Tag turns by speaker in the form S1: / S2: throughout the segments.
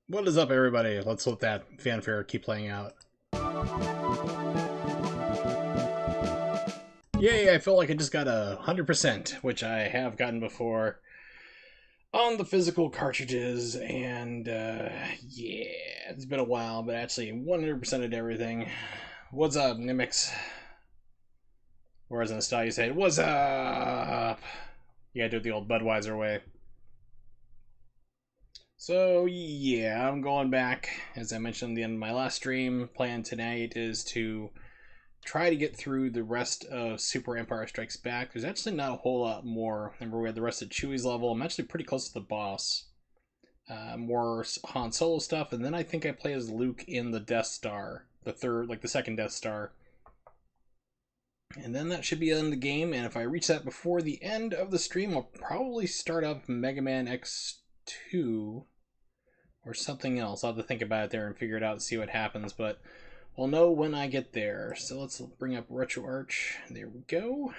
S1: What is up, everybody? Let's let that fanfare keep playing out. Yay, I felt like I just got 100%, which I have gotten before on the physical cartridges, and yeah, it's been a while, but actually 100%ed everything. What's up, Nimix? Or as in style you say, what's up? You gotta do it the old Budweiser way. So yeah, I'm going back. As I mentioned at the end of my last stream, plan tonight is to try to get through the rest of Super Empire Strikes Back. There's actually not a whole lot more. Remember, we had the rest of Chewie's level. I'm actually pretty close to the boss. More Han Solo stuff, and then I think I play as Luke in the Death Star, the second Death Star. And then that should be the end of the game, and if I reach that before the end of the stream, I'll probably start up Mega Man X2 or something else. I'll have to think about it there and figure it out and see what happens, but we'll know when I get there. So let's bring up RetroArch. There we go.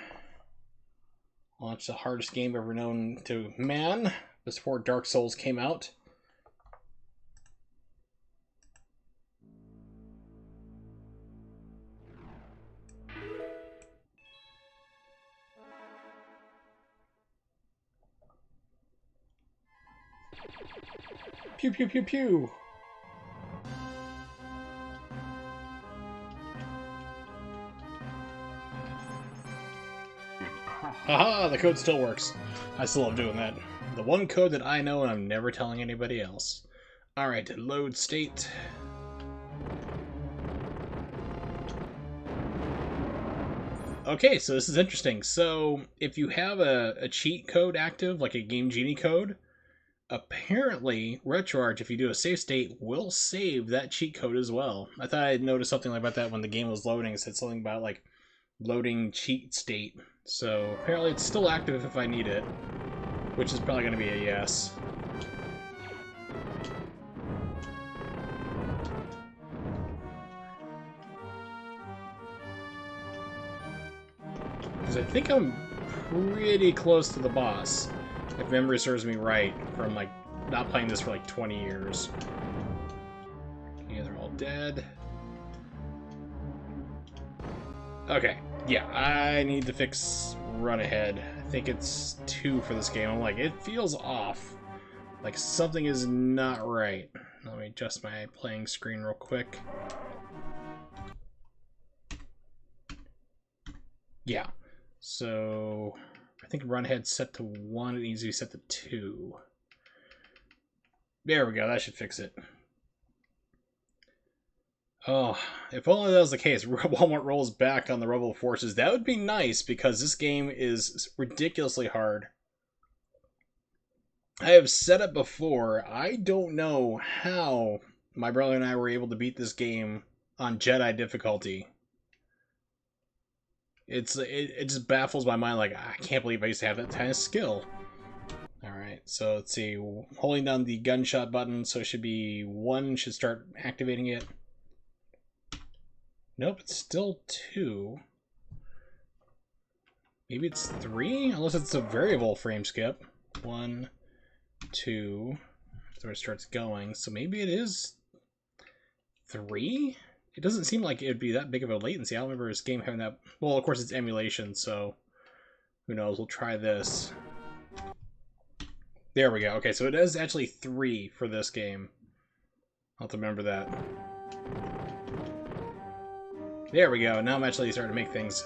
S1: Launch the hardest game ever known to man before Dark Souls came out. Pew pew pew pew. Haha, the code still works. I still love doing that. The one code that I know and I'm never telling anybody else. Alright, load state. Okay, so this is interesting. So, if you have a cheat code active, like a Game Genie code, apparently RetroArch, if you do a save state, will save that cheat code as well. I thought I'd noticed something about that when the game was loading. It said something about, like, loading cheat state. So, apparently it's still active if I need it, which is probably going to be a yes. Because I think I'm pretty close to the boss, if memory serves me right, from like not playing this for like 20 years. Okay, they're all dead. Okay, yeah, I need to fix run ahead. I think it's 2 for this game. I'm like, it feels off. Like something is not right. Let me adjust my playing screen real quick. Yeah. So I think run ahead set to 1, it needs to be set to 2. There we go, that should fix it. Oh, if only that was the case. Walmart rolls back on the Rebel forces. That would be nice, because this game is ridiculously hard. I have said it before, I don't know how my brother and I were able to beat this game on Jedi difficulty. It just baffles my mind. Like, I can't believe I used to have that kind of skill. Alright, so let's see. Holding down the gunshot button, so it should be 1, should start activating it. Nope, it's still 2. Maybe it's 3? Unless it's a variable frame skip. 1, 2. So it starts going. So maybe it is 3? It doesn't seem like it would be that big of a latency. I don't remember this game having that. Well, of course it's emulation, so who knows. We'll try this. There we go. Okay, so it is actually 3 for this game. I'll have to remember that. There we go. Now I'm actually starting to make things.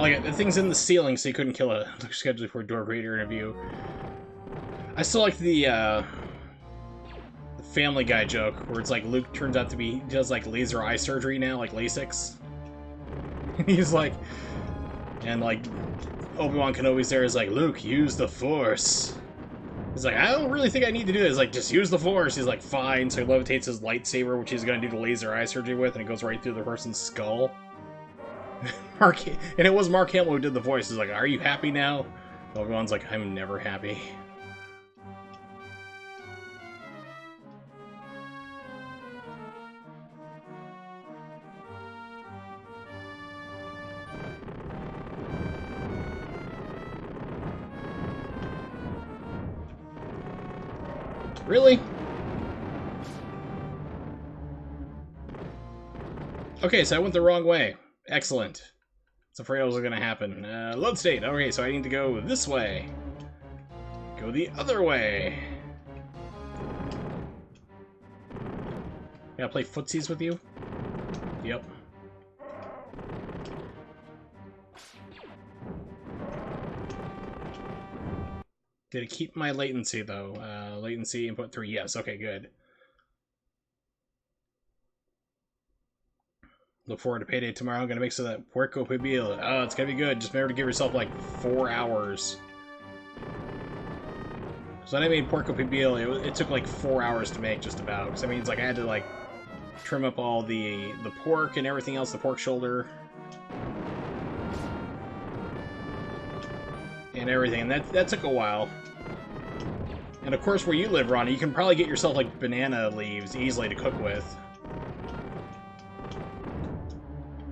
S1: Oh, yeah, the thing's in the ceiling, so you couldn't kill a Luke scheduled for a door creator interview. I still like the Family Guy joke, where it's like Luke turns out to be, he does like laser eye surgery now, like LASIX. He's like, and like, Obi-Wan Kenobi's there is like, Luke, use the Force. He's like, I don't really think I need to do this. Like, just use the Force. He's like, fine. So he levitates his lightsaber, which he's going to do the laser eye surgery with, and it goes right through the person's skull. And it was Mark Hamill who did the voice. He's like, are you happy now? Obi-Wan's like, I'm never happy. Really? Okay, so I went the wrong way. Excellent. I was afraid it was going to happen. Load state. Okay, so I need to go this way. Go the other way. Gotta play footsies with you? Yep. Did it keep my latency, though? Latency input 3. Yes, okay, good. Look forward to payday tomorrow. I'm gonna make so that Puerco Pibil. Oh, it's gonna be good. Just remember to give yourself like 4 hours. So when I made Puerco Pibil, it took like 4 hours to make, just about. So that means like I had to like trim up all the pork and everything else, the pork shoulder and everything, and that took a while. And of course, where you live, Ronnie, you can probably get yourself like banana leaves easily to cook with.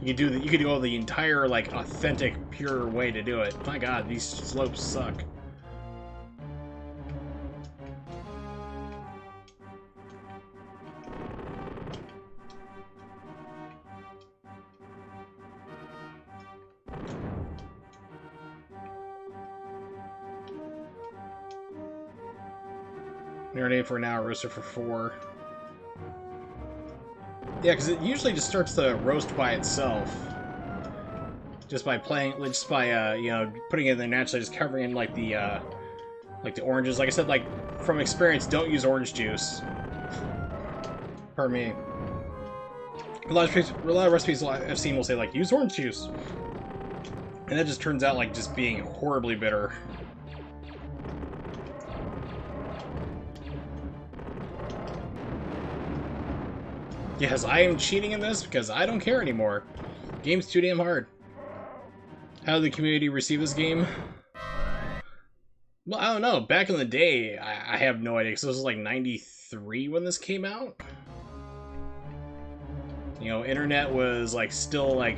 S1: You could go the entire like authentic, pure way to do it. My God, these slopes suck. Marinate for an hour, roaster for 4. Yeah, because it usually just starts to roast by itself. Just by you know, putting it in there naturally, just covering in like the oranges. Like I said, like from experience, don't use orange juice. Pardon me. A lot of recipes I've seen will say like use orange juice, and that just turns out like just being horribly bitter. Yes, I am cheating in this because I don't care anymore. Game's too damn hard. How did the community receive this game? Well, I don't know. Back in the day, I have no idea, because this was like 93 when this came out. You know, internet was like still like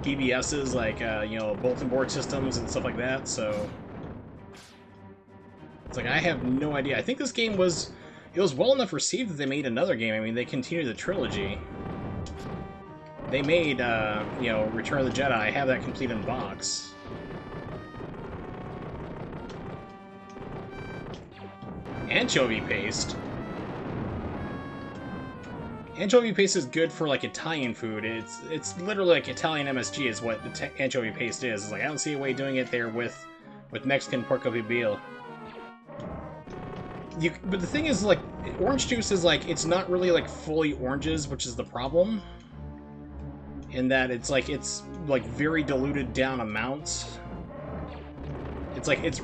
S1: BBSs, like, you know, bulletin board systems and stuff like that, so... It's like, I have no idea. I think this game was... It was well enough received that they made another game. I mean, they continued the trilogy. They made, you know, Return of the Jedi. I have that complete in box. Anchovy paste? Anchovy paste is good for, like, Italian food. It's literally like Italian MSG is what the anchovy paste is. It's like, I don't see a way doing it there with Mexican Puerco Pibil. But the thing is, like, orange juice is, like, it's not really, like, fully oranges, which is the problem. In that it's, like, very diluted down amounts. It's, like, it's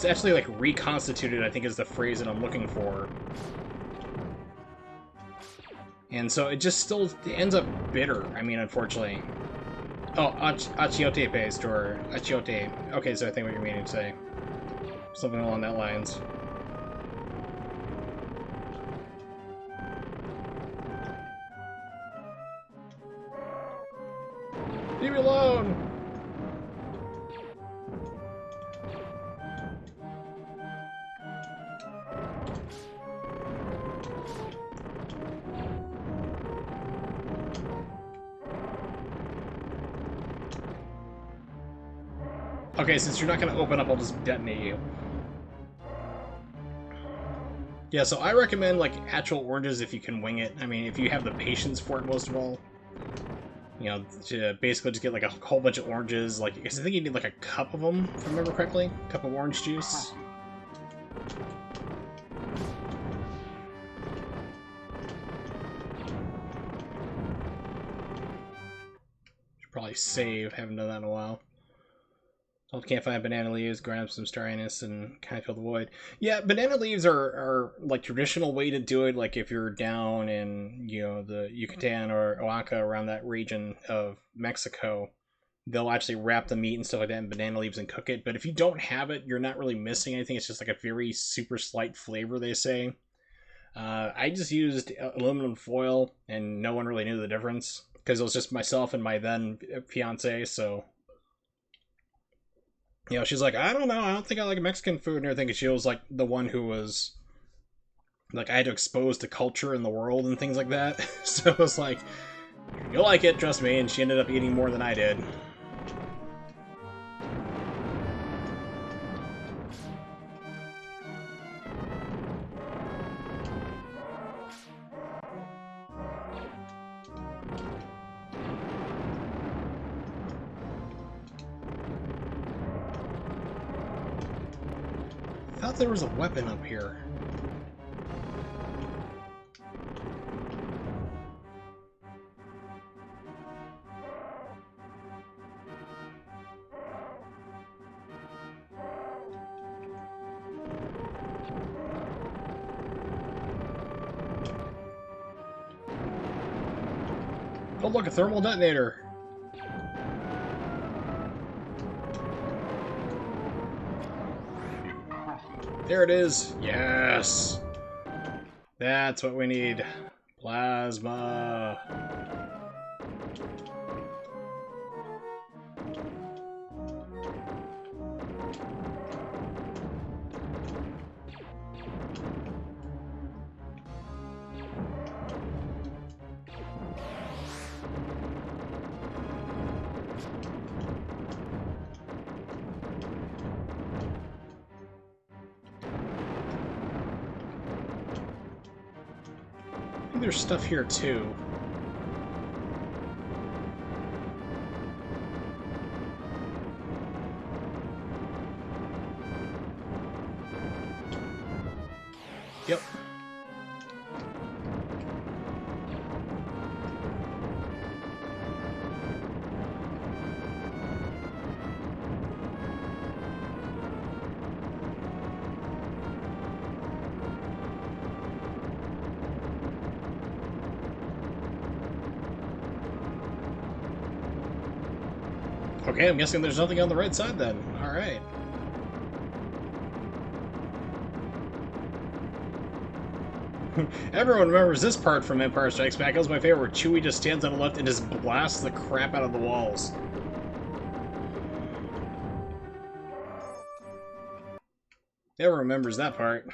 S1: actually, like, reconstituted, I think is the phrase that I'm looking for. And so it just still ends up bitter, I mean, unfortunately. Oh, achiote paste, or achiote. Okay, so I think what you're meaning to say. Something along that lines. Leave me alone! Okay, since you're not going to open up, I'll just detonate you. Yeah, so I recommend, like, actual oranges if you can wing it. I mean, if you have the patience for it, most of all. You know, to basically just get, like, a whole bunch of oranges. Like, because I think you need, like, a cup of them, if I remember correctly. A cup of orange juice. Should probably save. Haven't done that in a while. Can't find banana leaves, grind up some star anise, and kind of fill the void. Yeah, banana leaves are like traditional way to do it. Like if you're down in, you know, the Yucatan or Oaxaca, around that region of Mexico, they'll actually wrap the meat and stuff like that in banana leaves and cook it. But if you don't have it, you're not really missing anything. It's just like a very super slight flavor, they say. I just used aluminum foil, and no one really knew the difference because it was just myself and my then fiance, so... You know, she's like, I don't know, I don't think I like Mexican food and everything, and she was, like, the one who was like, I had to expose to culture in the world and things like that. So it was like, you'll like it, trust me, and she ended up eating more than I did. I thought there was a weapon up here. Oh look, a thermal detonator! There it is! Yes! That's what we need. Plasma! I think there's stuff here too. Yep. Okay, I'm guessing there's nothing on the right side then. Alright. Everyone remembers this part from Empire Strikes Back. That was my favorite, where Chewie just stands on the left and just blasts the crap out of the walls. Everyone remembers that part.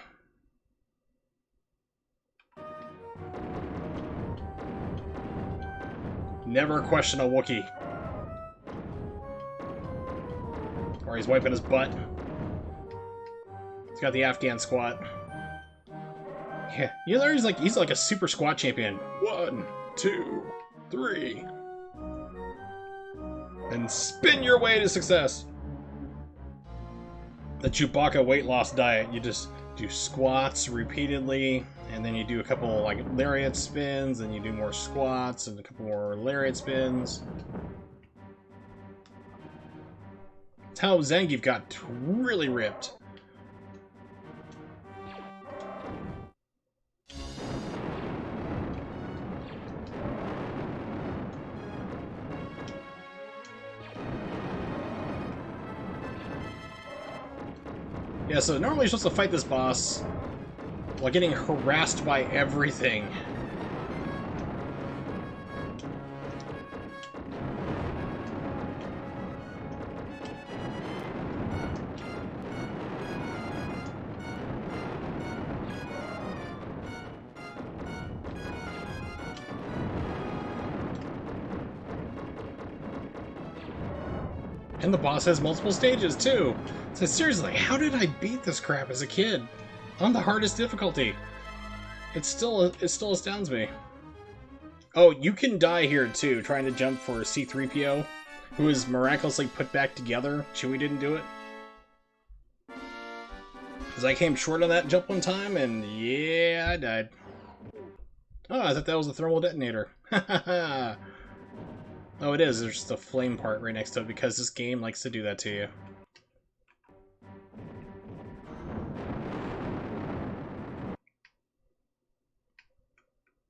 S1: Never question a Wookiee. Or he's wiping his butt. He's got the Afghan squat. Yeah, you know, he's like a super squat champion. 1, 2, 3. And spin your way to success. The Chewbacca weight loss diet. You just do squats repeatedly, and then you do a couple like lariat spins, and you do more squats and a couple more lariat spins. That's how Zangief got really ripped. Yeah, so normally you're supposed to fight this boss while getting harassed by everything. And the boss has multiple stages, too. So seriously, how did I beat this crap as a kid? On the hardest difficulty. It still astounds me. Oh, you can die here, too, trying to jump for C-3PO, who is miraculously put back together. Chewie didn't do it. Because I came short on that jump one time, and yeah, I died. Oh, I thought that was a thermal detonator. Hahaha. Oh, it is. There's just a flame part right next to it because this game likes to do that to you.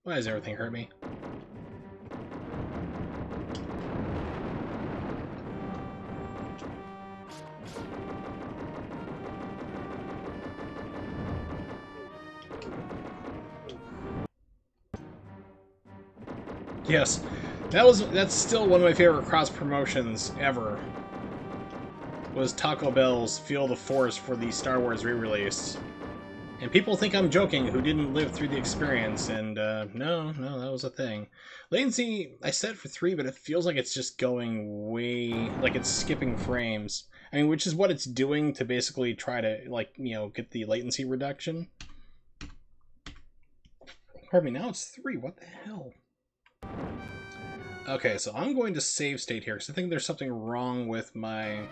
S1: Why does everything hurt me? Yes. That's still one of my favorite cross promotions ever. Was Taco Bell's Feel the Force for the Star Wars re-release. And people think I'm joking who didn't live through the experience, and no, that was a thing. Latency, I set for 3, but it feels like it's just going way... like it's skipping frames. I mean, which is what it's doing to basically try to, like, you know, get the latency reduction. Pardon me, now it's 3, what the hell? Okay, so I'm going to save state here, because I think there's something wrong with my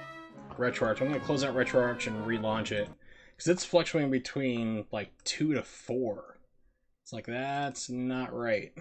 S1: RetroArch. I'm going to close out RetroArch and relaunch it. Because it's fluctuating between, like, 2 to 4. It's like, that's not right.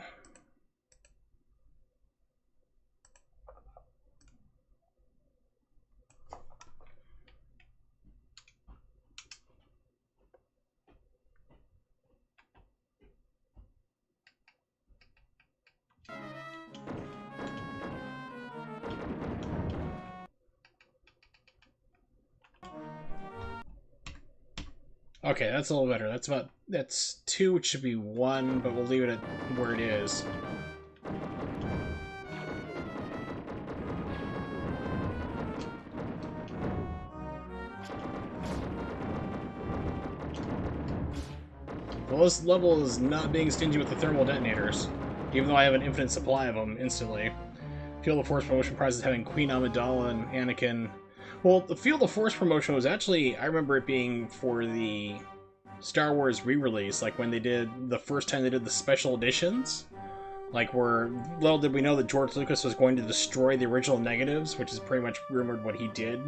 S1: Okay, that's a little better. That's 2, which should be 1, but we'll leave it at where it is. Well, this level is not being stingy with the thermal detonators, even though I have an infinite supply of them instantly. Field of Force promotion prizes having Queen Amidala and Anakin. Well, the Field of Force promotion was actually, I remember it being for the Star Wars re-release, like when they did, the first time they did the special editions. Like, where, little did we know that George Lucas was going to destroy the original negatives, which is pretty much rumored what he did.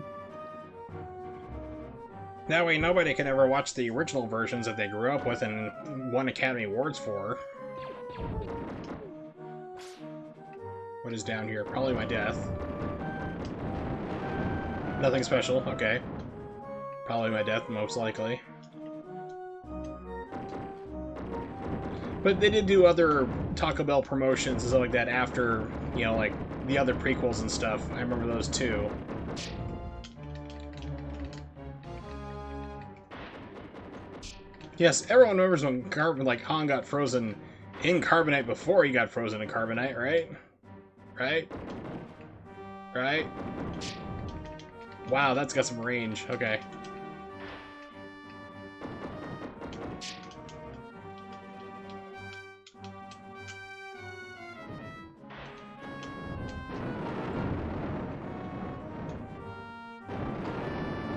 S1: That way nobody can ever watch the original versions that they grew up with and won Academy Awards for. What is down here? Probably my death. Nothing special, okay. Probably my death, most likely. But they did do other Taco Bell promotions and stuff like that after, you know, like, the other prequels and stuff. I remember those too. Yes, everyone remembers when Han got frozen in Carbonite before he got frozen in Carbonite, right? Right? Wow, that's got some range. Okay.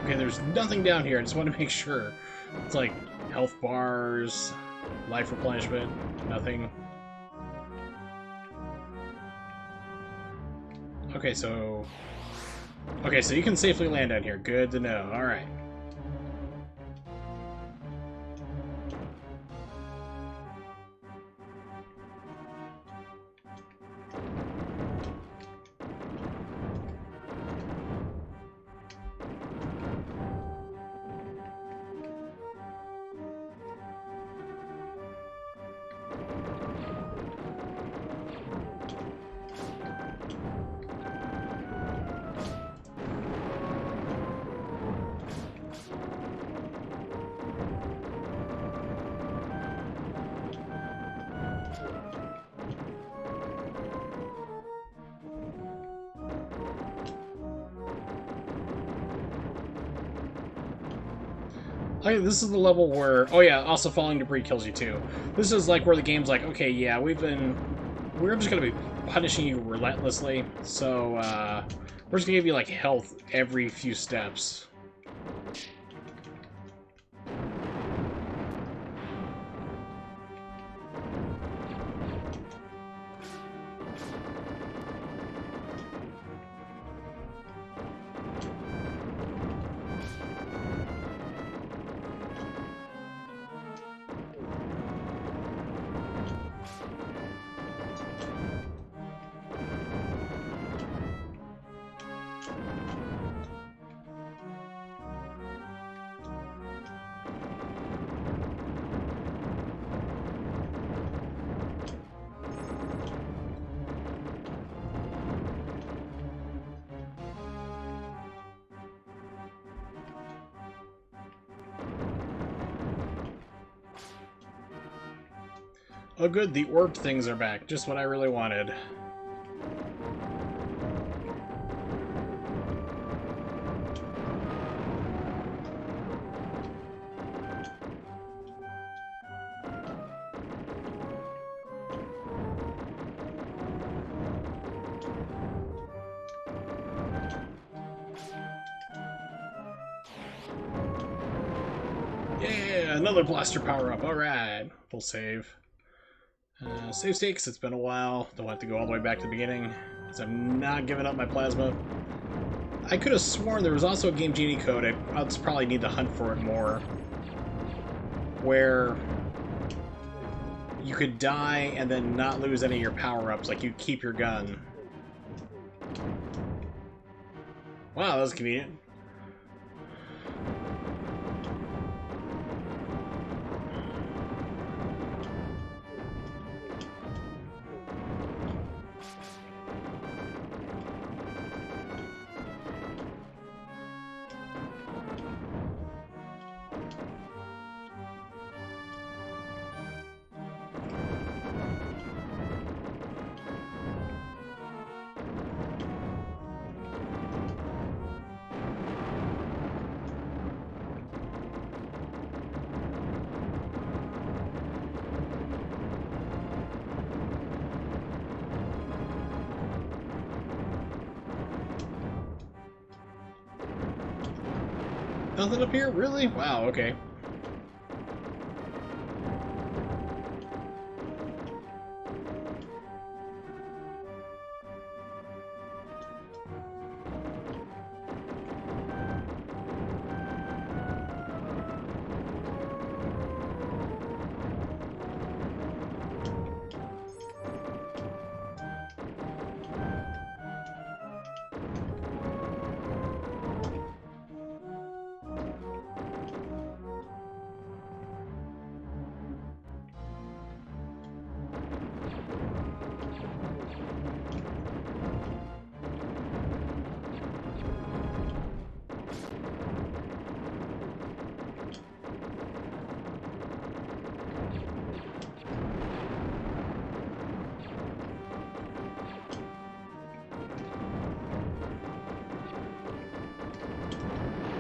S1: Okay, there's nothing down here. I just want to make sure. It's like health bars, life replenishment, nothing. Okay, so you can safely land down here. Good to know. All right. Okay, this is the level where... Oh yeah, also falling debris kills you too. This is like where the game's like, okay, yeah, we're just gonna be punishing you relentlessly, so, we're just gonna give you, like, health every few steps. Oh good, the orb things are back. Just what I really wanted. Yeah, another blaster power-up. Alright. We'll save. Save state, 'cause it's been a while. Don't have to go all the way back to the beginning. Because I'm not giving up my plasma. I could have sworn there was also a Game Genie code. I'll just probably need to hunt for it more. Where you could die and then not lose any of your power-ups. Like, you keep your gun. Wow, that was convenient. Nothing up here? Really? Wow, okay.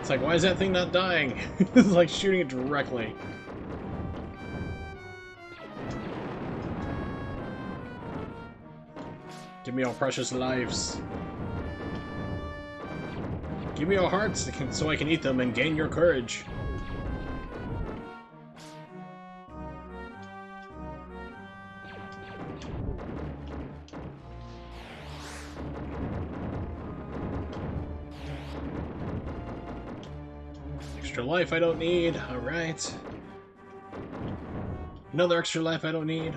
S1: It's like, why is that thing not dying? It's like shooting it directly. Give me your precious lives. Give me your hearts so I can eat them and gain your courage. Extra life I don't need. Alright. Another extra life I don't need.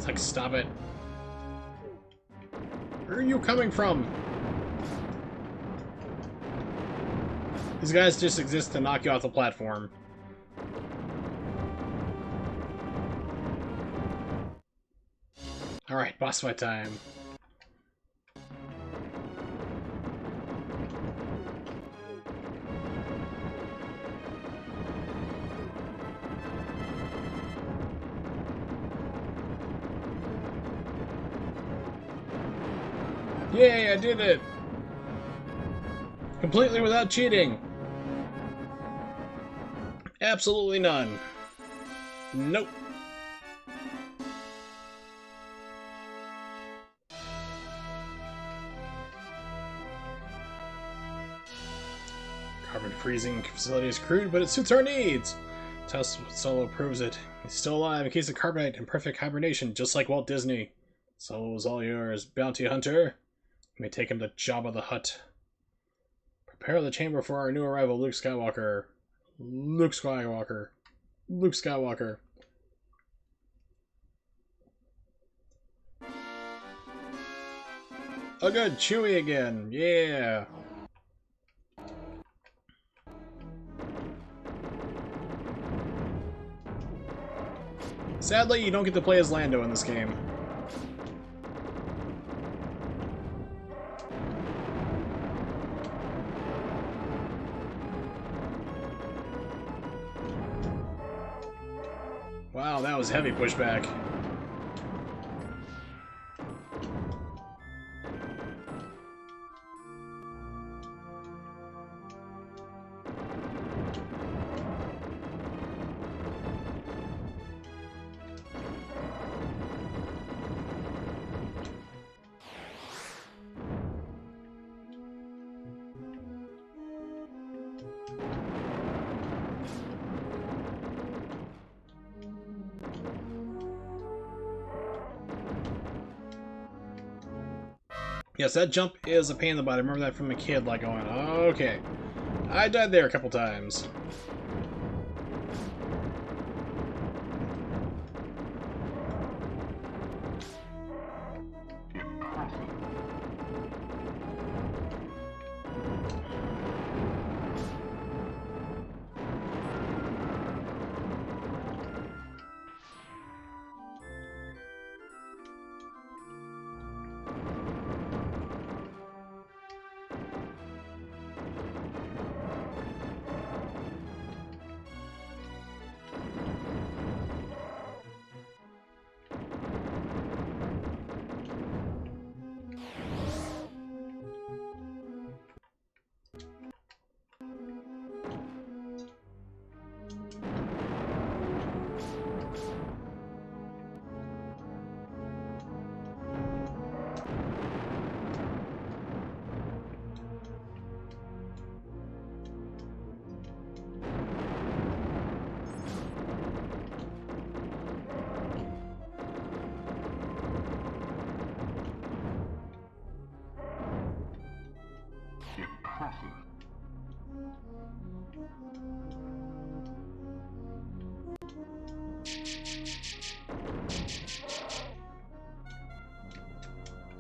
S1: Like, stop it. Where are you coming from? These guys just exist to knock you off the platform. Alright, boss fight time. Yay, I did it! Completely without cheating! Absolutely none. Nope. Carbon freezing facility is crude, but it suits our needs! Test Solo proves it. He's still alive in case of carbonite and perfect hibernation, just like Walt Disney. Solo is all yours, bounty hunter. You may take him to Jabba the Hutt. Prepare the chamber for our new arrival, Luke Skywalker. Luke Skywalker. Luke Skywalker. Oh good, Chewie again. Yeah. Sadly, you don't get to play as Lando in this game. Wow, that was heavy pushback. Yes, that jump is a pain in the butt. I remember that from a kid, like going, okay. I died there a couple times.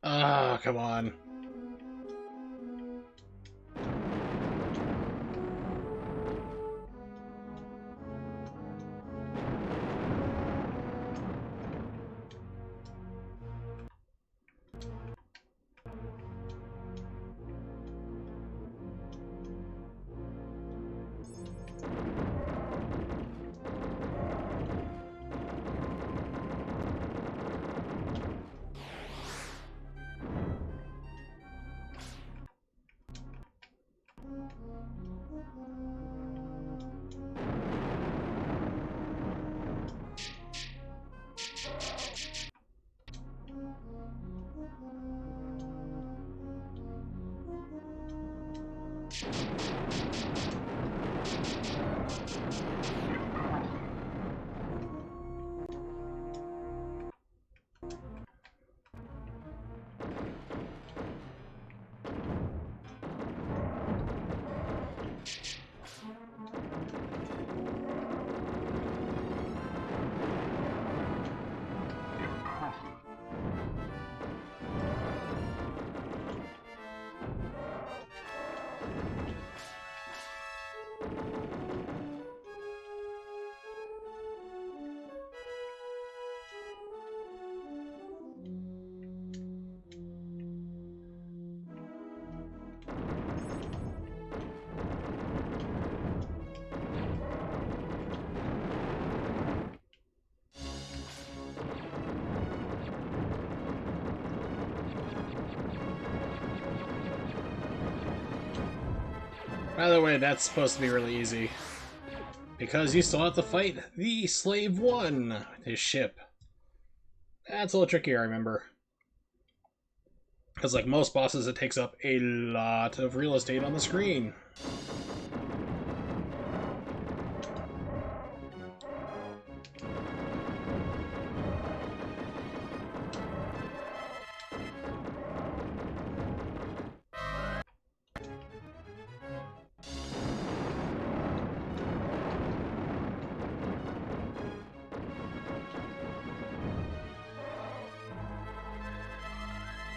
S1: Ah, come on. By the way, that's supposed to be really easy. Because you still have to fight the Slave One, his ship. That's a little trickier, I remember. Because like most bosses, it takes up a lot of real estate on the screen.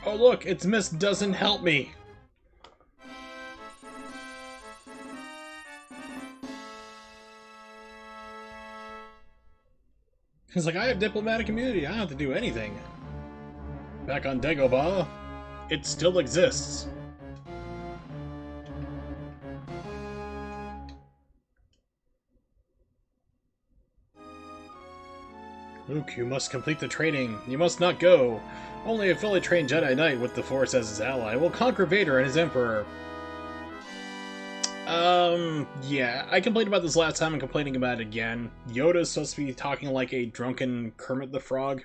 S1: Oh look, its mist doesn't help me! He's like, I have diplomatic immunity, I don't have to do anything. Back on Dagobah, it still exists. Luke, you must complete the training. You must not go. Only a fully trained Jedi Knight with the Force as his ally will conquer Vader and his Emperor. Yeah, I complained about this last time and complaining about it again. Yoda's supposed to be talking like a drunken Kermit the Frog.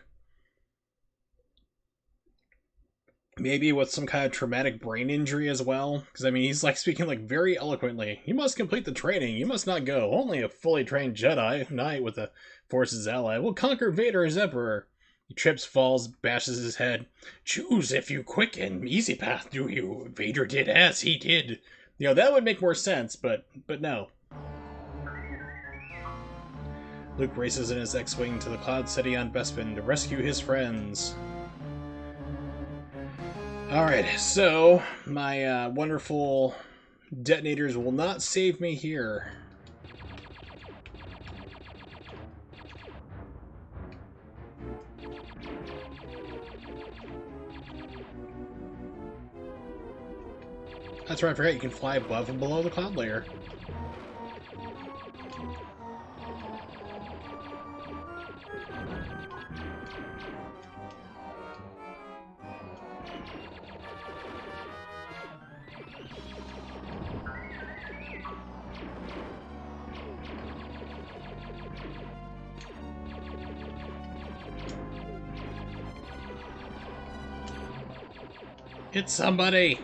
S1: Maybe with some kind of traumatic brain injury as well. Because, I mean, he's like speaking like very eloquently. You must complete the training. You must not go. Only a fully trained Jedi Knight with the Force's ally will conquer Vader as Emperor. He trips, falls, bashes his head. Choose if you quick and easy path, do you? Vader did as he did. You know, that would make more sense, but no. Luke races in his X-Wing to the Cloud City on Bespin to rescue his friends. Alright, so my wonderful detonators will not save me here. That's right, I forgot you can fly above and below the cloud layer. Hit somebody!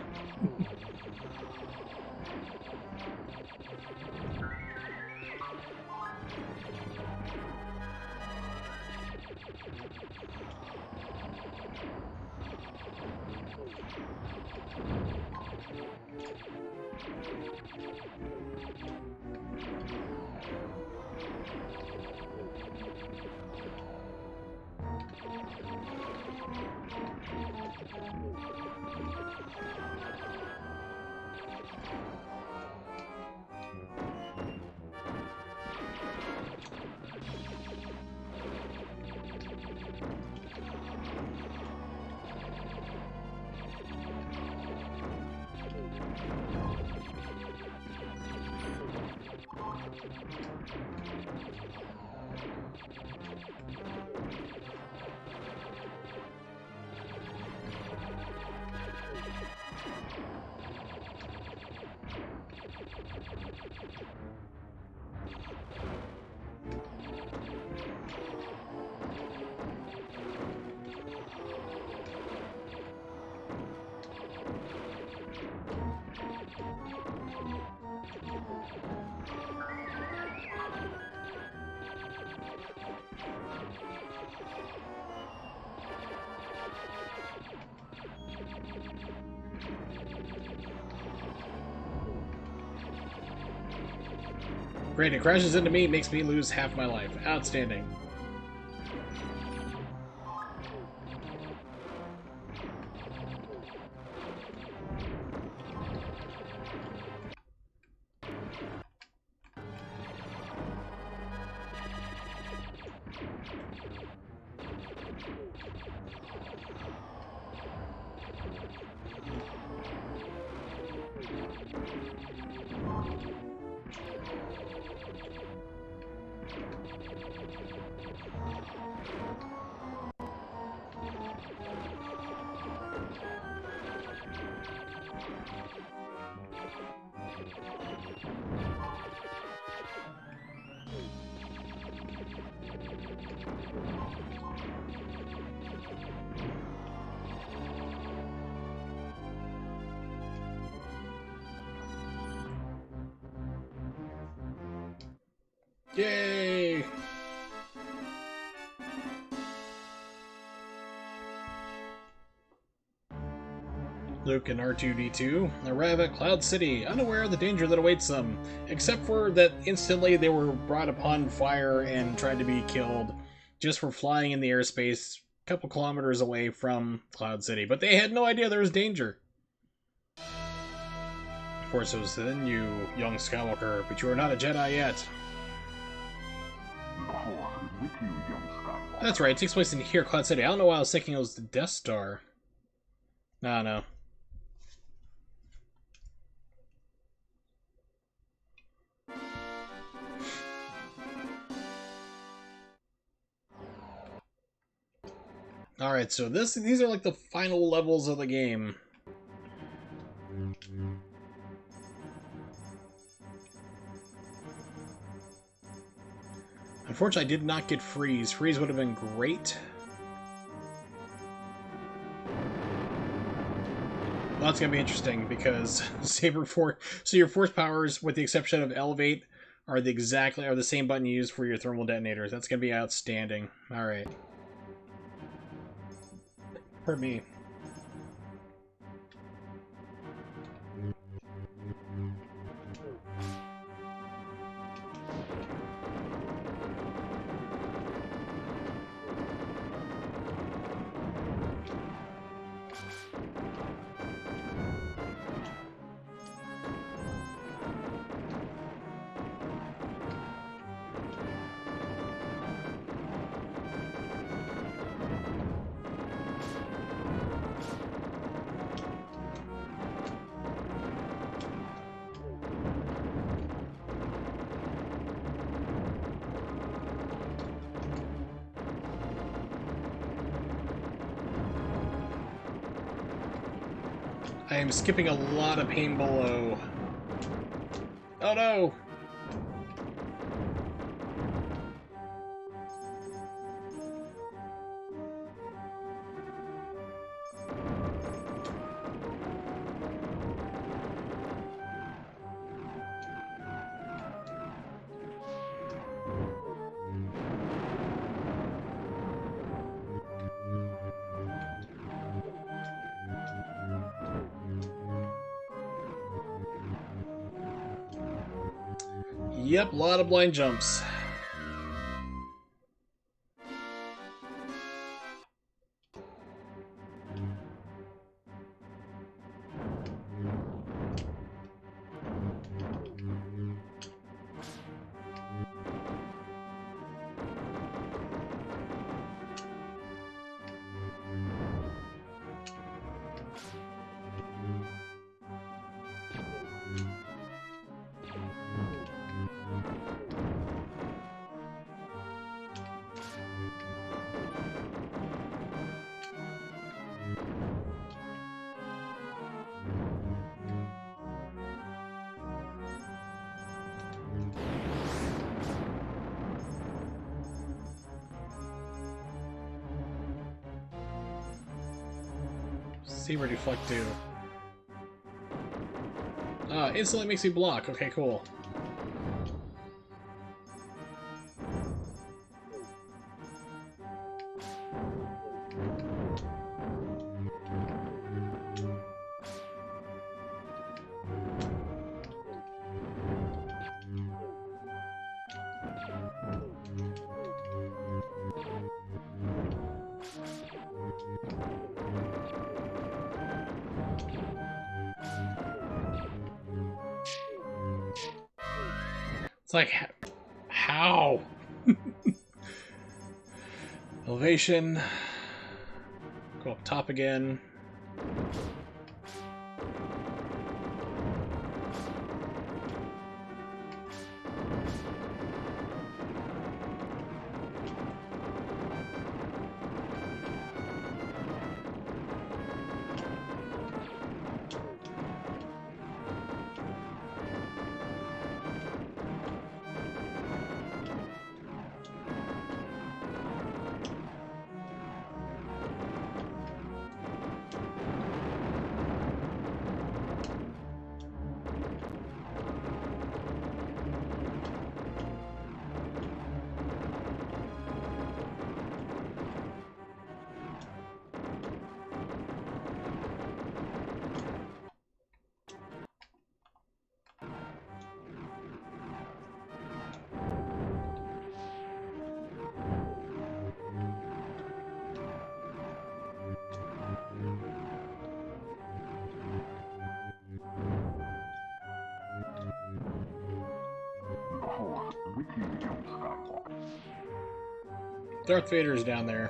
S1: Great, it crashes into me, makes me lose half my life. Outstanding. Yay! Luke and R2-D2 arrive at Cloud City, unaware of the danger that awaits them, except for that instantly they were brought upon fire and tried to be killed just for flying in the airspace a couple kilometers away from Cloud City. But they had no idea there was danger. Force was within you, young Skywalker, but you are not a Jedi yet.
S2: The Force is with you, young Skywalker.
S1: That's right, it takes place in here, Cloud City. I don't know why I was thinking it was the Death Star. No. Alright, so these are like the final levels of the game. Unfortunately, I did not get Freeze. Freeze would have been great. Well, that's gonna be interesting because Saber Force. So your force powers, with the exception of Elevate, are the same button you use for your thermal detonators. That's gonna be outstanding. All right. For me. I am skipping a lot of pain below. Oh no! Yep, a lot of blind jumps. See where deflect do. Instantly makes you block. Okay, cool. It's like, how? Elevation. Go up top again. Darth Vader's down there.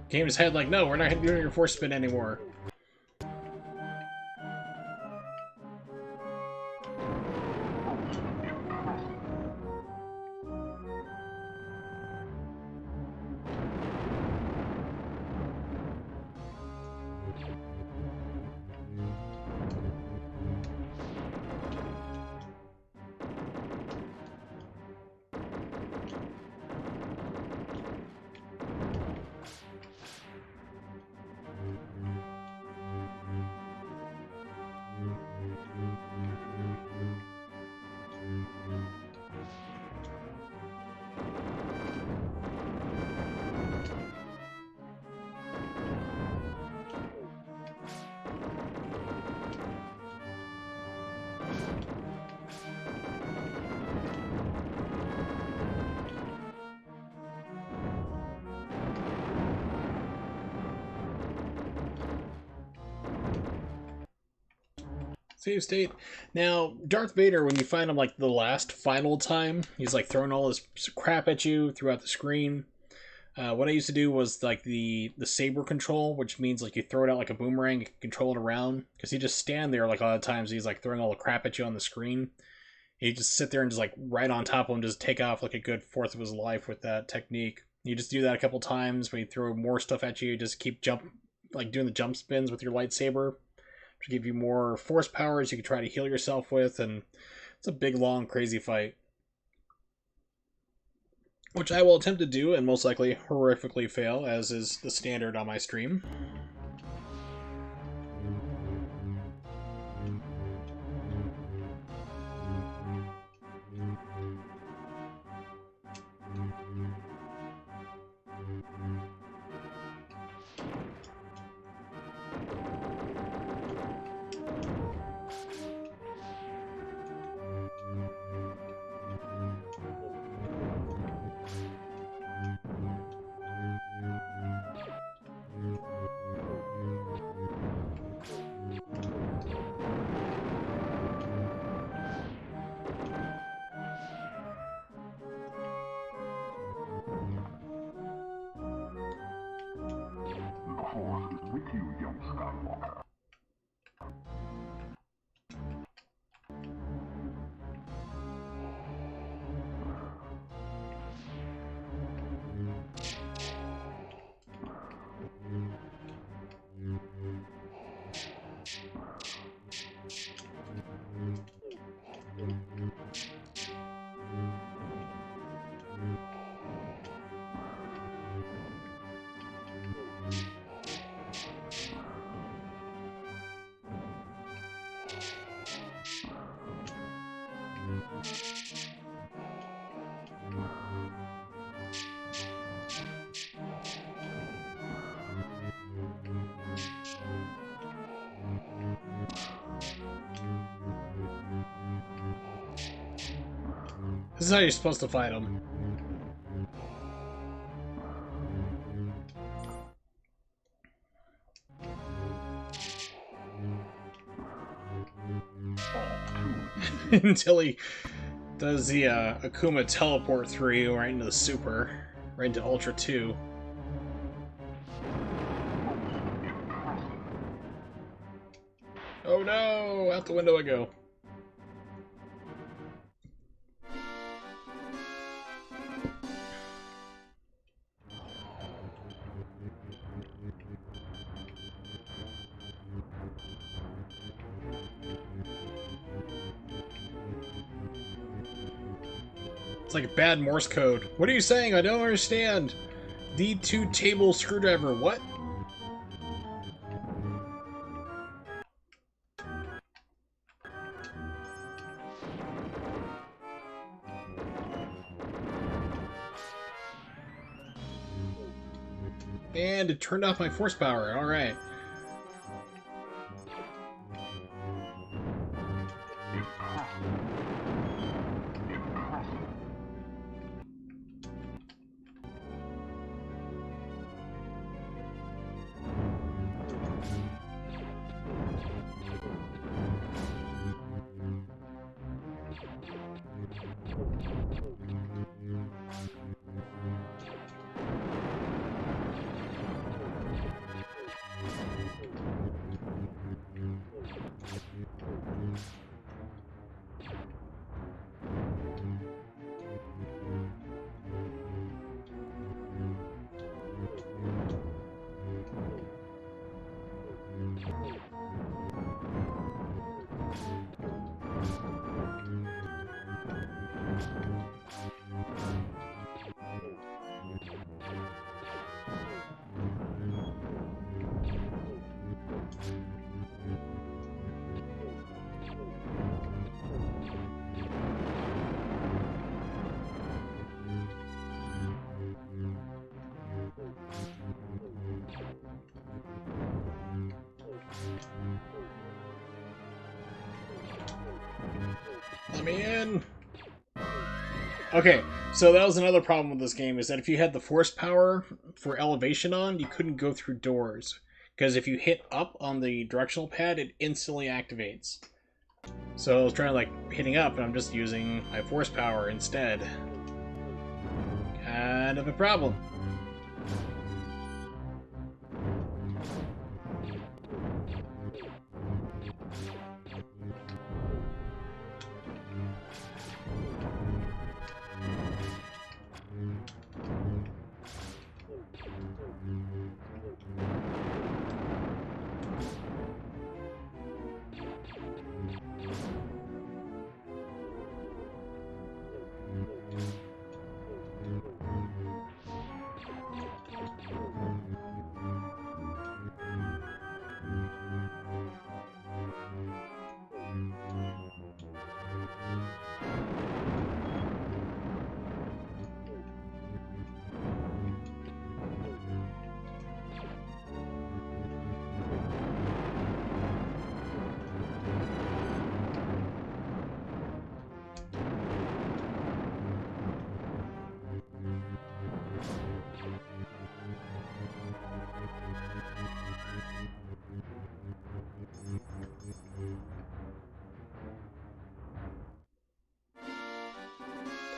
S1: Game's head like, no, we're not doing your force spin anymore. Save state. Now, Darth Vader, when you find him like the last final time, he's like throwing all this crap at you throughout the screen. What I used to do was like the saber control, which means like you throw it out like a boomerang, you can control it around. Because he just stand there like a lot of times, he's like throwing all the crap at you on the screen. You just sit there and just like right on top of him, just take off like a good fourth of his life with that technique. You just do that a couple times. When you throw more stuff at you, just keep like doing the jump spins with your lightsaber to give you more force powers you can try to heal yourself with, and it's a big, long, crazy fight. Which I will attempt to do, and most likely horrifically fail, as is the standard on my stream.
S2: With you, young Skywalker.
S1: This is how you're supposed to fight him. Until he does the Akuma teleport through you right into the Super, right into Ultra 2. Oh no! Out the window I go. It's like a bad Morse code. What are you saying? I don't understand. D2 table screwdriver. What? And it turned off my force power. Alright. Let me in. Okay, so that was another problem with this game, is that if you had the force power for elevation on, you couldn't go through doors. Because if you hit up on the directional pad, it instantly activates. So I was trying like hitting up, and I'm just using my force power instead. Kind of a problem.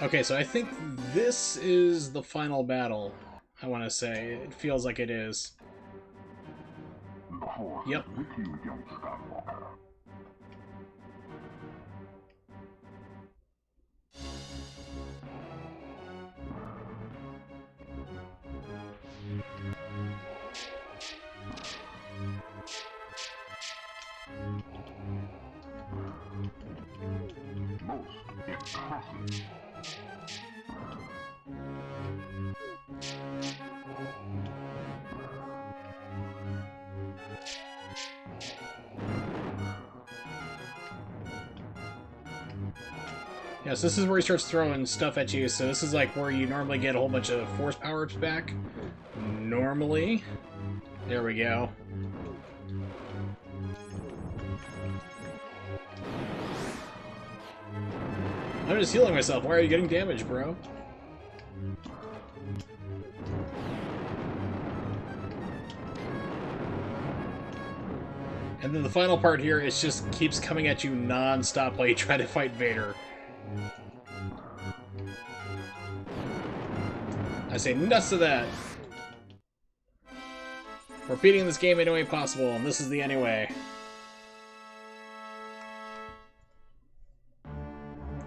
S1: Okay, so I think this is the final battle, I want to say. It feels like it is.
S2: The Force
S1: Yep.
S2: is with you, young Skywalker. Most impressive.
S1: Yes, this is where he starts throwing stuff at you, so this is like where you normally get a whole bunch of force powers back. Normally. There we go. I'm just healing myself. Why are you getting damaged, bro? And then the final part here is just keeps coming at you non-stop while you try to fight Vader. I say nuts to that. We're beating this game any way possible, and this is the anyway.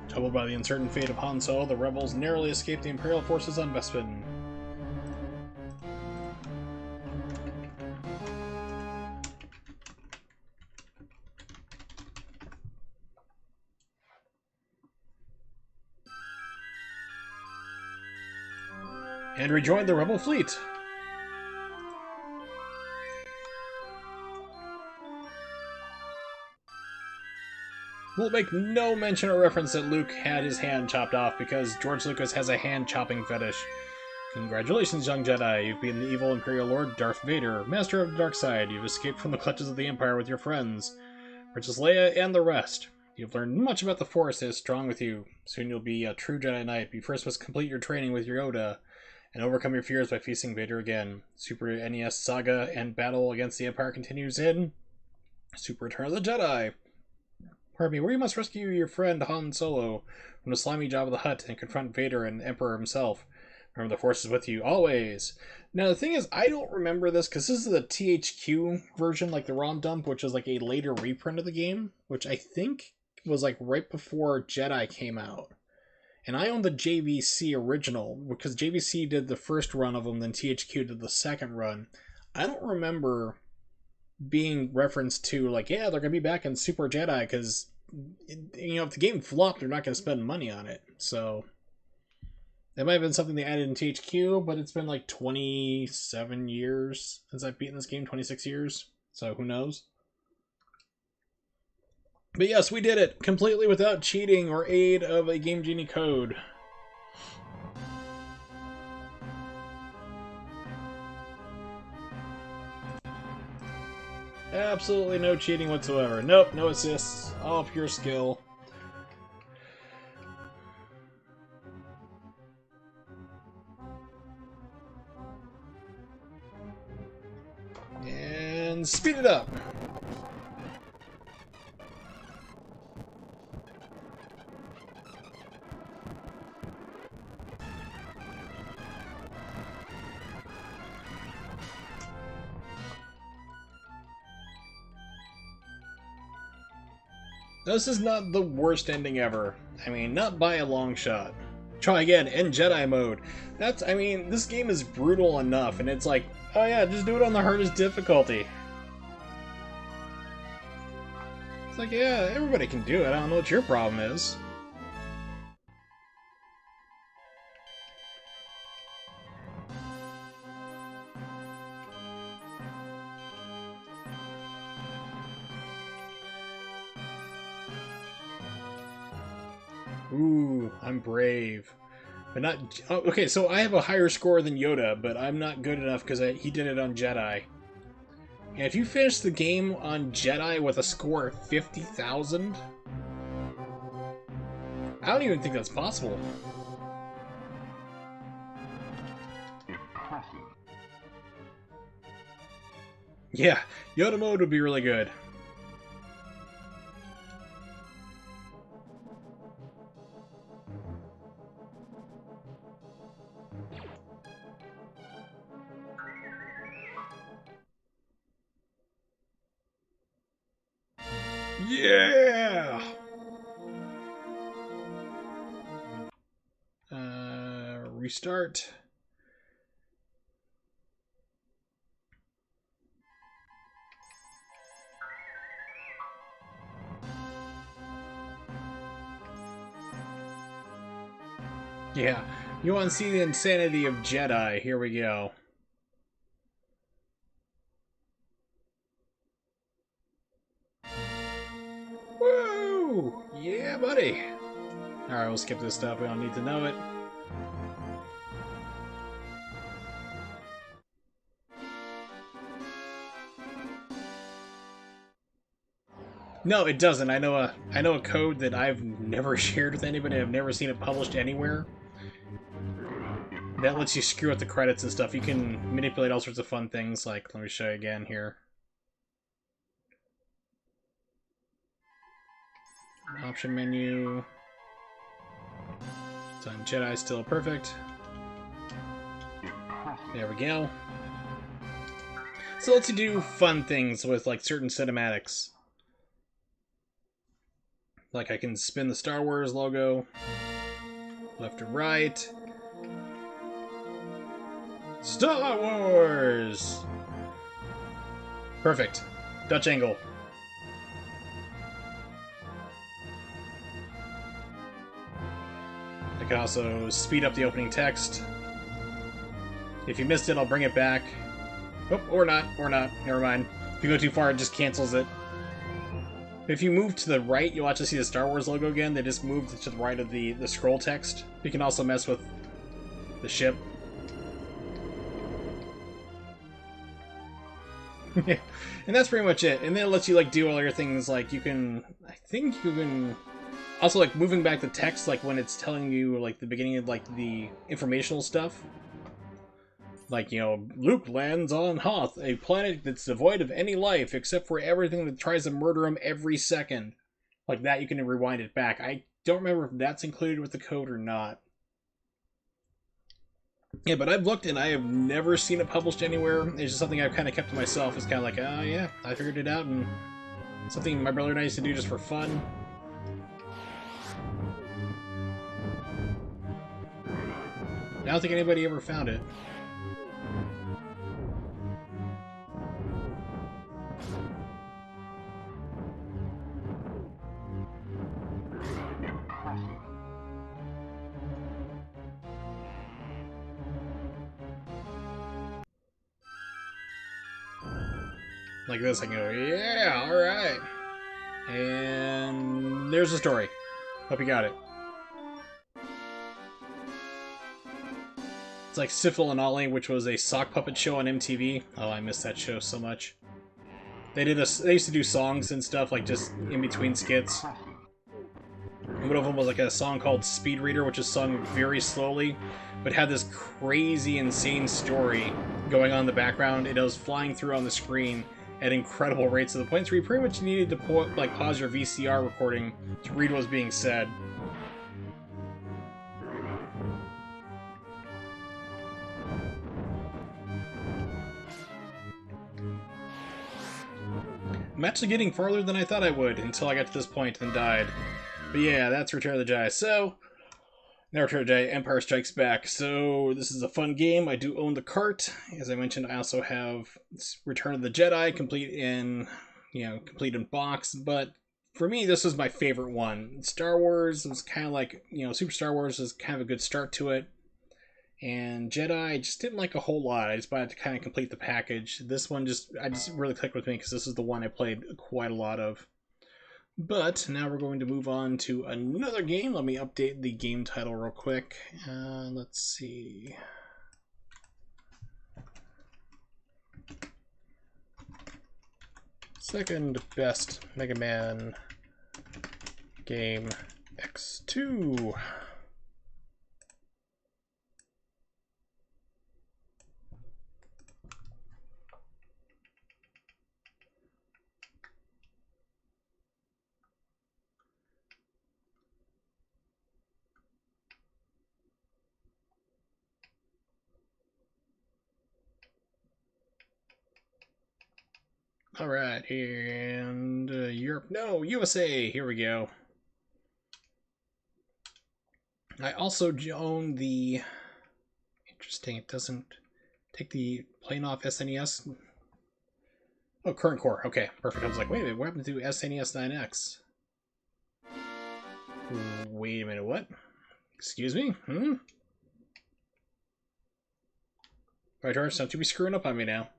S1: Troubled by the uncertain fate of Han Solo, the rebels narrowly escaped the Imperial forces on Bespin. and rejoin the Rebel fleet. We'll make no mention or reference that Luke had his hand chopped off because George Lucas has a hand-chopping fetish. Congratulations, young Jedi. You've been the evil Imperial Lord Darth Vader, master of the dark side. You've escaped from the clutches of the Empire with your friends, Princess Leia and the rest. You've learned much about the Force that is strong with you. Soon you'll be a true Jedi Knight, but you first must complete your training with Yoda and overcome your fears by facing Vader again. Super NES saga and battle against the Empire continues in Super Return of the Jedi. Pardon me, where you must rescue your friend Han Solo from the slimy Jabba the Hutt and confront Vader and the Emperor himself. Remember, the Force is with you always. Now, the thing is, I don't remember this because this is the THQ version, like the ROM dump, which is like a later reprint of the game, which I think was like right before Jedi came out. And I own the JVC original because JVC did the first run of them, then THQ did the second run. I don't remember being referenced to like, yeah, they're gonna be back in Super Jedi because, you know, if the game flopped, they're not gonna spend money on it. So that might have been something they added in THQ, but it's been like 27 years since I've beaten this game, 26 years. So who knows? But yes, we did it completely without cheating or aid of a Game Genie code. Absolutely no cheating whatsoever. Nope, no assists. All pure skill. And speed it up. This is not the worst ending ever. I mean, not by a long shot. Try again, in Jedi mode. That's, I mean, this game is brutal enough, and it's like, oh yeah, just do it on the hardest difficulty. It's like, yeah, everybody can do it. I don't know what your problem is. Ooh, I'm brave. But not... Oh, okay, so I have a higher score than Yoda, but I'm not good enough because he did it on Jedi. And if you finish the game on Jedi with a score of 50,000... I don't even think that's possible.
S2: Impressive.
S1: Yeah, Yoda mode would be really good. Yeah! Restart. Yeah, you want to see the insanity of Jedi. Here we go. Woo! Yeah, buddy! Alright, we'll skip this stuff. We don't need to know it. No, it doesn't. I know a code that I've never shared with anybody. I've never seen it published anywhere. That lets you screw up the credits and stuff. You can manipulate all sorts of fun things. Like, let me show you again here. Option menu. It's on Jedi, still perfect. There we go. So it lets you do fun things with like certain cinematics. Like I can spin the Star Wars logo left to right. Star Wars! Perfect. Dutch angle. I can also speed up the opening text. If you missed it, I'll bring it back. Oh, or not, never mind. If you go too far, it just cancels it. If you move to the right, you'll actually see the Star Wars logo again. They just moved to the right of the scroll text. You can also mess with the ship. And that's pretty much it. And then it lets you like do all your things, like you can, I think you can also like moving back the text, like when it's telling you like the beginning of like the informational stuff. Like, you know, Luke lands on Hoth, a planet that's devoid of any life except for everything that tries to murder him every second. Like that, you can rewind it back. I don't remember if that's included with the code or not. Yeah, but I've looked and I have never seen it published anywhere. It's just something I've kind of kept to myself. It's kind of like, oh yeah, I figured it out, and something my brother and I used to do just for fun. I don't think anybody ever found it. Like this, I can go, yeah, alright. And there's the story. Hope you got it. It's like Sifil and Ollie, which was a sock puppet show on MTV. Oh, I missed that show so much. They used to do songs and stuff, like just in between skits. And one of them was like a song called Speed Reader, which is sung very slowly, but had this crazy, insane story going on in the background. It was flying through on the screen at incredible rates to the point where you pretty much needed to pause your VCR recording to read what was being said. I'm actually getting farther than I thought I would until I got to this point and died. But yeah, that's Return of the Jedi. So, now Return of the Jedi, Empire Strikes Back. So, this is a fun game. I do own the cart. As I mentioned, I also have Return of the Jedi complete in box. But for me, this was my favorite one. Star Wars was kind of like, Super Star Wars was kind of a good start to it. And Jedi, I just didn't like a whole lot. I just wanted to kind of complete the package. This one just really clicked with me because this is the one I played quite a lot of. But now we're going to move on to another game. Let me update the game title real quick. Let's see. Second best Mega Man game X2. Alright, and Europe, no, USA, here we go. I also own the, interesting, it doesn't take the plane off SNES. Oh, Current Core, okay, perfect. I was like, wait a minute, what happened to SNES 9X? Wait a minute, what? Excuse me? Alright, George, don't you be screwing up on me now.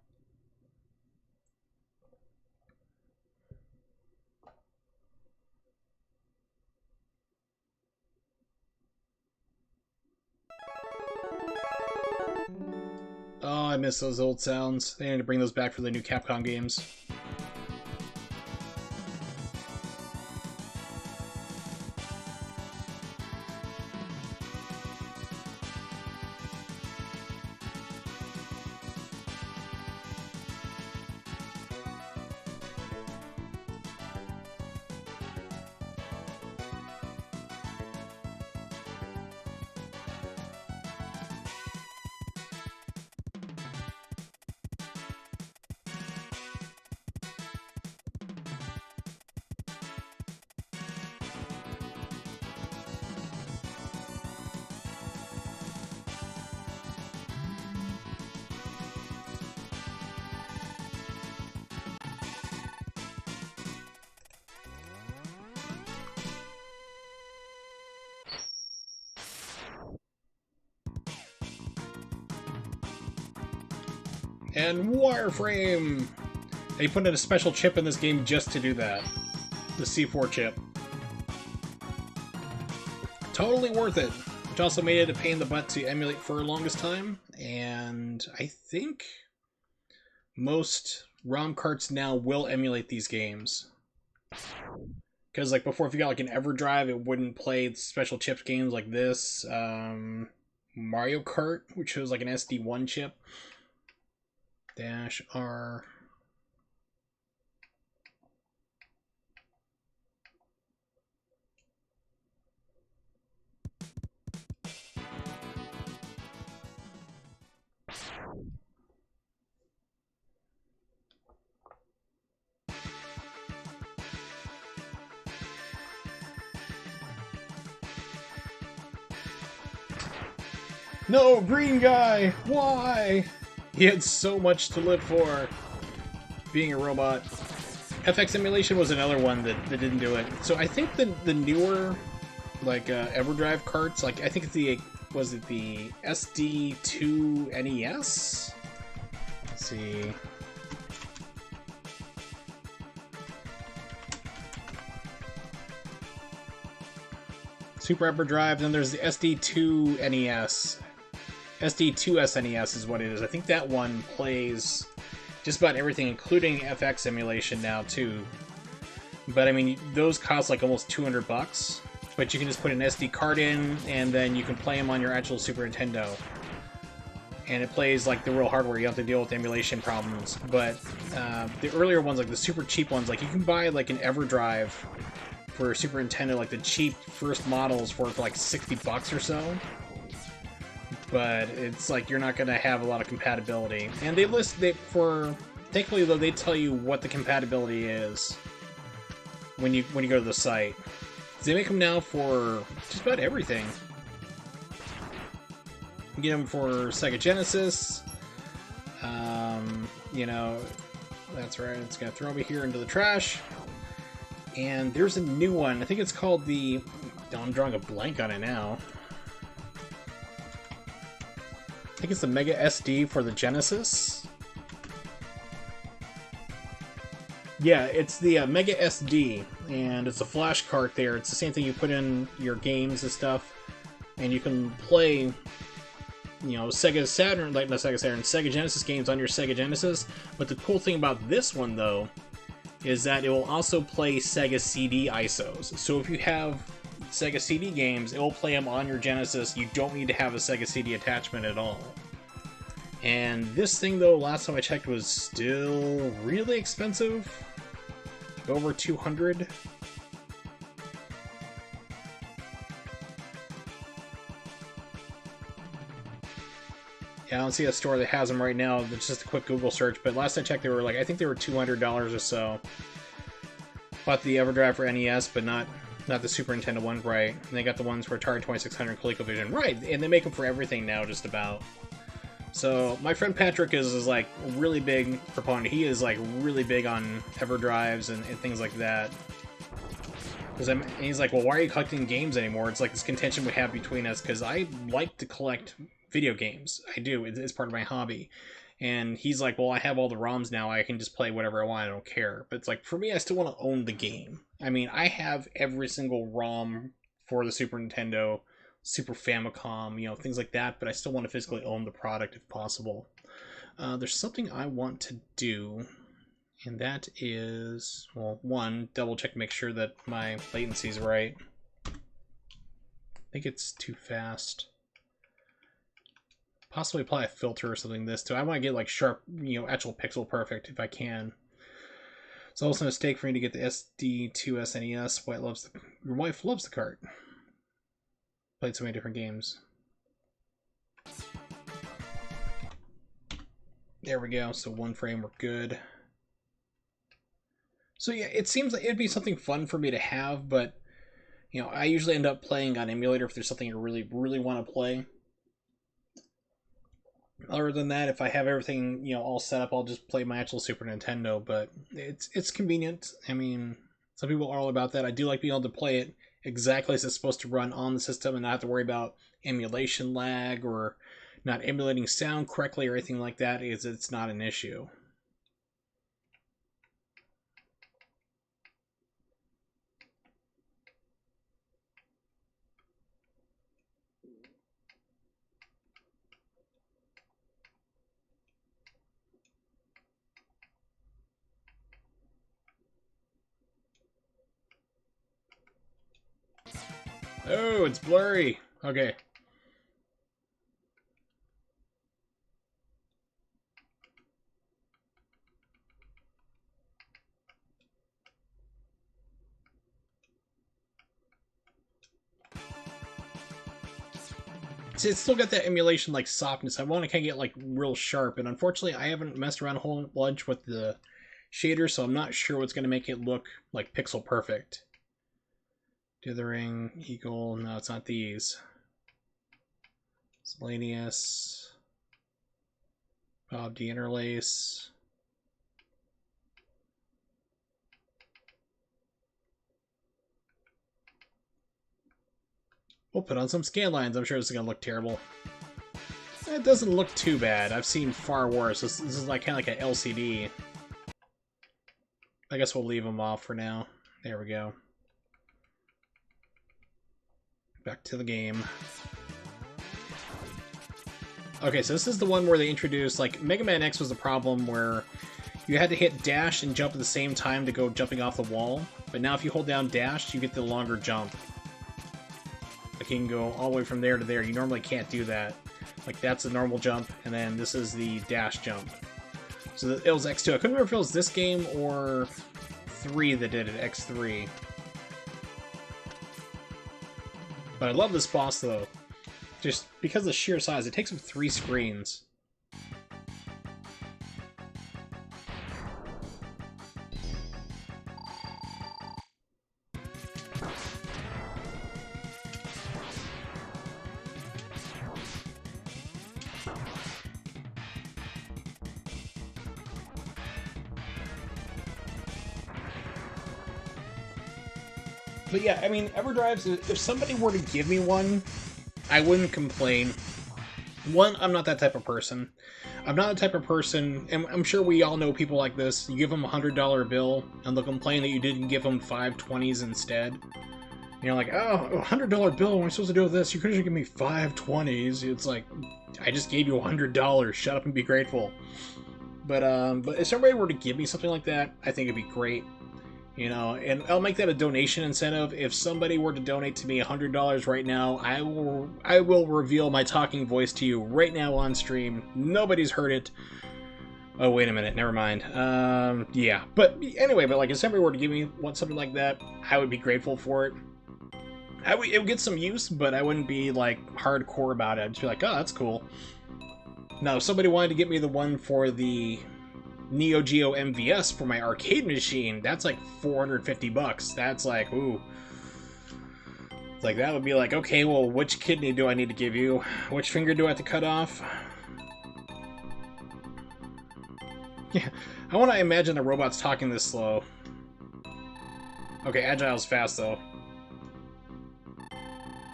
S1: Oh, I miss those old sounds. They need to bring those back for the new Capcom games. And wireframe! They put in a special chip in this game just to do that. The C4 chip. Totally worth it. Which also made it a pain in the butt to emulate for the longest time. And I think most ROM carts now will emulate these games. Because like before, if you got like an EverDrive, it wouldn't play special chip games like this. Mario Kart, which was like an SD1 chip. Dash R. No, green guy! Why? He had so much to live for. Being a robot. FX emulation was another one that didn't do it. So I think the newer, like, EverDrive carts, like, I think it's the, was it the SD2 NES? Let's see. Super EverDrive, then there's the SD2 NES. SD2 SNES is what it is. I think that one plays just about everything, including FX emulation now, too. But, I mean, those cost like almost $200, but you can just put an SD card in, and then you can play them on your actual Super Nintendo. And it plays like the real hardware. You don't have to deal with emulation problems. But the earlier ones, like the super cheap ones, like you can buy like an EverDrive for Super Nintendo, like the cheap first models for like $60 or so. But it's like you're not going to have a lot of compatibility. And they list thankfully though, they tell you what the compatibility is when you go to the site. They make them now for just about everything. You get them for Sega Genesis. You know, that's right. It's gonna throw me here into the trash. And there's a new one. I think it's called the. I'm drawing a blank on it now. I think it's the Mega SD for the Genesis. Yeah, it's the Mega SD, and it's a flash cart there. It's the same thing you put in your games and stuff, and you can play, you know, Sega Saturn, like not Sega Saturn, Sega Genesis games on your Sega Genesis. But the cool thing about this one, though, is that it will also play Sega CD ISOs. So if you have Sega CD games, it will play them on your Genesis. You don't need to have a Sega CD attachment at all. And this thing, though, last time I checked, was still really expensive. Over $200. Yeah, I don't see a store that has them right now. It's just a quick Google search. But last I checked, they were like, I think they were $200 or so. Bought the EverDrive for NES, but not the Super Nintendo one, right? And they got the ones for Atari 2600 ColecoVision, right? And they make them for everything now, just about. So my friend Patrick is like a really big proponent. He is like really big on EverDrives and things like that. And he's like, well, why are you collecting games anymore? It's like this contention we have between us, because I like to collect video games. I do. It's part of my hobby. And he's like, well, I have all the ROMs now. I can just play whatever I want. I don't care. But it's like, for me, I still want to own the game. I mean, I have every single ROM for the Super Nintendo, Super Famicom, you know, things like that. But I still want to physically own the product if possible. There's something I want to do. And that is, well, one, double check to make sure that my latency is right. I think it's too fast. Possibly apply a filter or something this too. I want to get like sharp, you know, actual pixel perfect if I can. It's also a mistake for me to get the SD2 SNES. Your wife loves the cart. Played so many different games. There we go. So one frame, we're good. So yeah, it seems like it'd be something fun for me to have, but you know, I usually end up playing on emulator if there's something I really, really want to play. Other than that, if I have everything, you know, all set up, I'll just play my actual Super Nintendo, but it's convenient. I mean, some people are all about that. I do like being able to play it exactly as it's supposed to run on the system and not have to worry about emulation lag or not emulating sound correctly or anything like that, it's not an issue. Oh, it's blurry. Okay. See, it's still got that emulation like softness. I want to kind of get like real sharp, and unfortunately, I haven't messed around a whole bunch with the shader, so I'm not sure what's going to make it look like pixel perfect. Dithering, Eagle, no, it's not these. Selenius, Bob Deinterlace. We'll put on some scan lines. I'm sure this is going to look terrible. It doesn't look too bad. I've seen far worse. This is like kind of like an LCD. I guess we'll leave them off for now. There we go. Back to the game. Okay, so this is the one where they introduced, like, Mega Man X was a problem where you had to hit dash and jump at the same time to go jumping off the wall. But now if you hold down dash, you get the longer jump. Like, you can go all the way from there to there. You normally can't do that. Like, that's the normal jump, and then this is the dash jump. So it was X2. I couldn't remember if it was this game or 3 that did it, X3. But I love this boss, though. Just because of the sheer size. It takes up 3 screens. But yeah, I mean, EverDrives, if somebody were to give me one, I wouldn't complain. One, I'm not that type of person. I'm not the type of person, and I'm sure we all know people like this, you give them a $100 bill, and they'll complain that you didn't give them 5 20s instead. And you're like, oh, a $100 bill, what am I supposed to do with this? You could have given me 5 20s. It's like, I just gave you $100, shut up and be grateful. But if somebody were to give me something like that, I think it'd be great. You know, and I'll make that a donation incentive. If somebody were to donate to me $100 right now, I will reveal my talking voice to you right now on stream. Nobody's heard it. Oh, wait a minute. Never mind. Yeah. But anyway, but like if somebody were to give me something like that, I would be grateful for it. It would get some use, but I wouldn't be like hardcore about it. I'd just be like, oh, that's cool. Now, if somebody wanted to get me the one for the Neo Geo MVS for my arcade machine, that's like $450. That's like, ooh. Like, that would be like, okay, well, which kidney do I need to give you? Which finger do I have to cut off? Yeah, I want to imagine the robot's talking this slow. Okay, Agile's fast, though.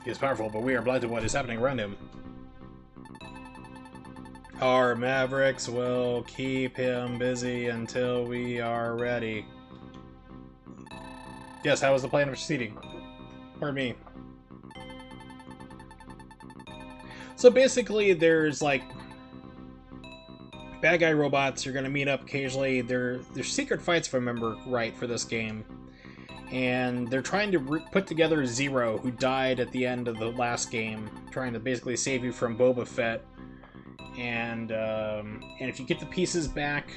S1: He is powerful, but we are blind to what is happening around him. Our Mavericks will keep him busy until we are ready. Yes, how was the plan of proceeding? Pardon me. So basically, there's like bad guy robots. You're gonna meet up occasionally. There's secret fights, if I remember right, for this game, and they're trying to put together Zero, who died at the end of the last game, trying to basically save you from Boba Fett. And if you get the pieces back,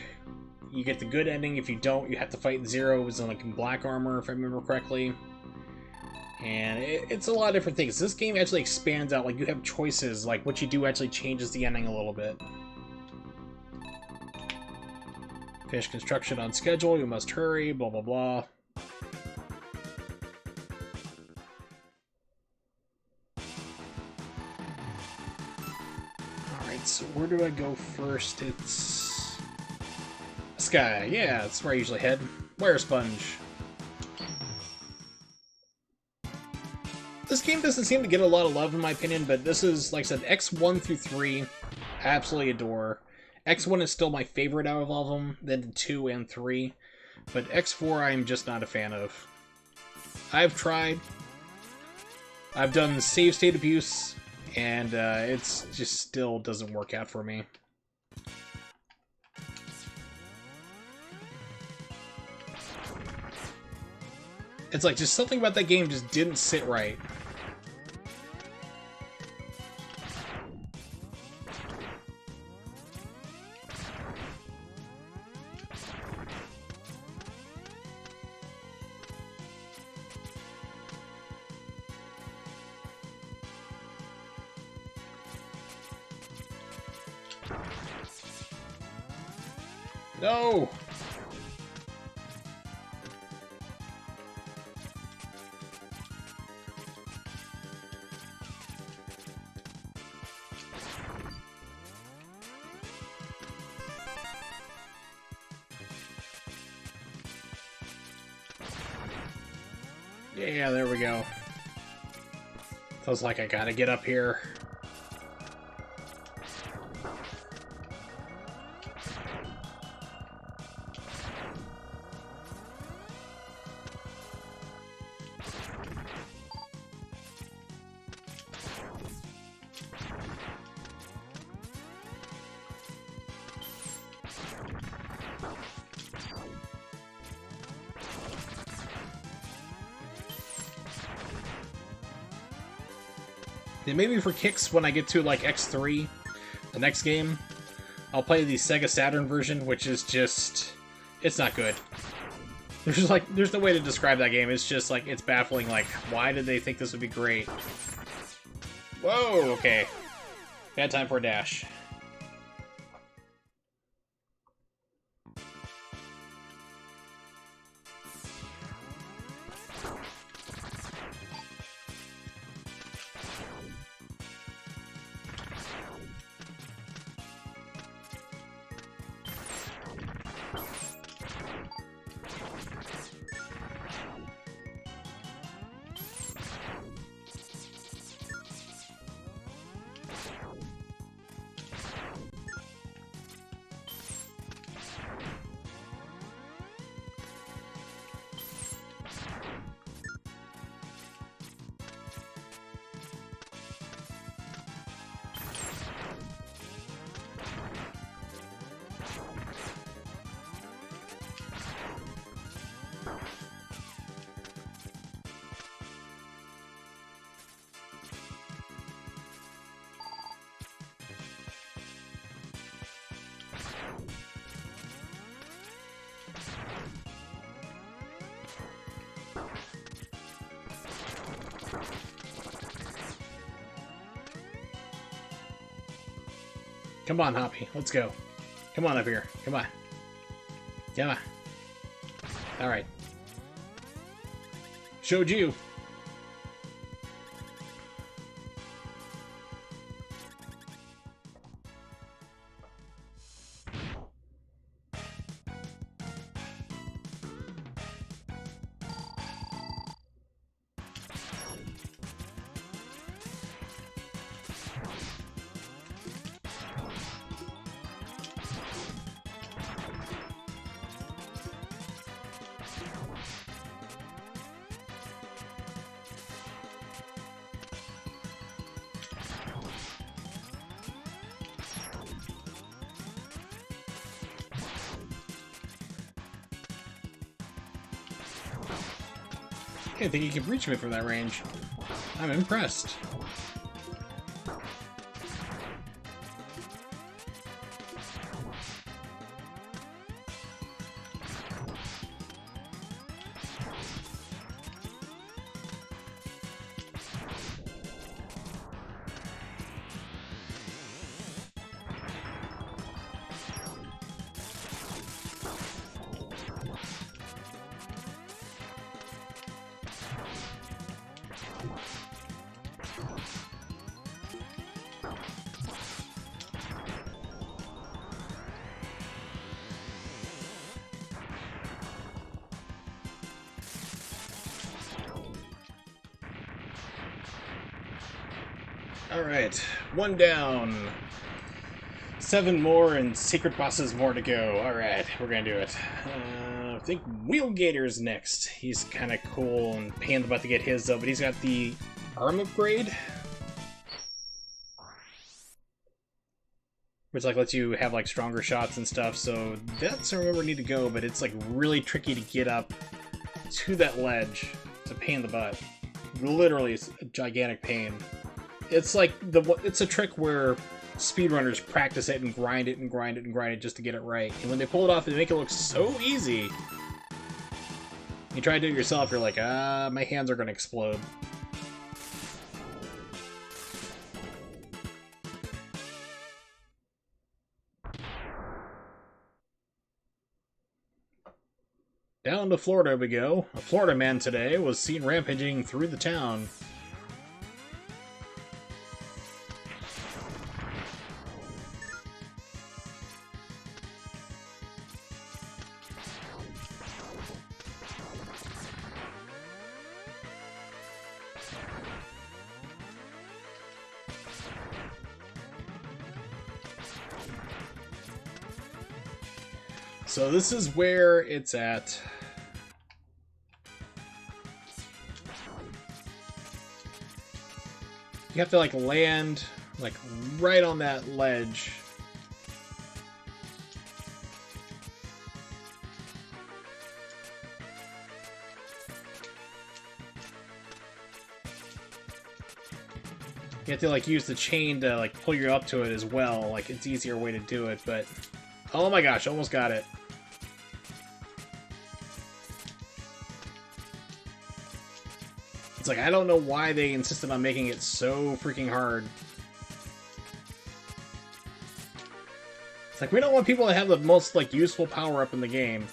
S1: you get the good ending. If you don't, you have to fight Zero, who's in like black armor, if I remember correctly. And it's a lot of different things. This game actually expands out. Like, you have choices. Like, what you do actually changes the ending a little bit. Finish construction on schedule. You must hurry. Blah, blah, blah. So where do I go first? It's Sky. Yeah, that's where I usually head. Wire Sponge. This game doesn't seem to get a lot of love in my opinion, but this is, like I said, X1 through 3 absolutely adore. X1 is still my favorite out of all of them, then 2 and 3, but X4 I'm just not a fan of. I've tried. I've done save state abuse, and it's just still doesn't work out for me. It's like just something about that game just didn't sit right. No! Yeah, there we go. Feels like I gotta get up here. And maybe for kicks, when I get to like X3, the next game, I'll play the Sega Saturn version, which is just... it's not good. There's no way to describe that game. It's just like, it's baffling, like, why did they think this would be great? Whoa, okay. Bad time for a dash. Come on, Hoppy. Let's go. Come on up here. Come on. Come on. Alright. Showed you. I think he can reach me from that range. I'm impressed. Alright, one down. 7 more and secret bosses more to go. Alright, we're gonna do it. I think Wheelgator's next. He's kind of cool and pain in the butt to get his though, but he's got the arm upgrade, which like lets you have like stronger shots and stuff, so that's where we need to go, but it's like really tricky to get up to that ledge. It's a pain in the butt. Literally, it's a gigantic pain. It's like it's a trick where speedrunners practice it and grind it and grind it and grind it just to get it right. And when they pull it off, they make it look so easy. You try to do it yourself, you're like, my hands are gonna explode. Down to Florida we go. A Florida man today was seen rampaging through the town. So this is where it's at. You have to like land like right on that ledge. You have to like use the chain to like pull you up to it as well. Like it's an easier way to do it, but oh my gosh, almost got it. It's like, I don't know why they insisted on making it so freaking hard. It's like, we don't want people to have the most, like, useful power-up in the game.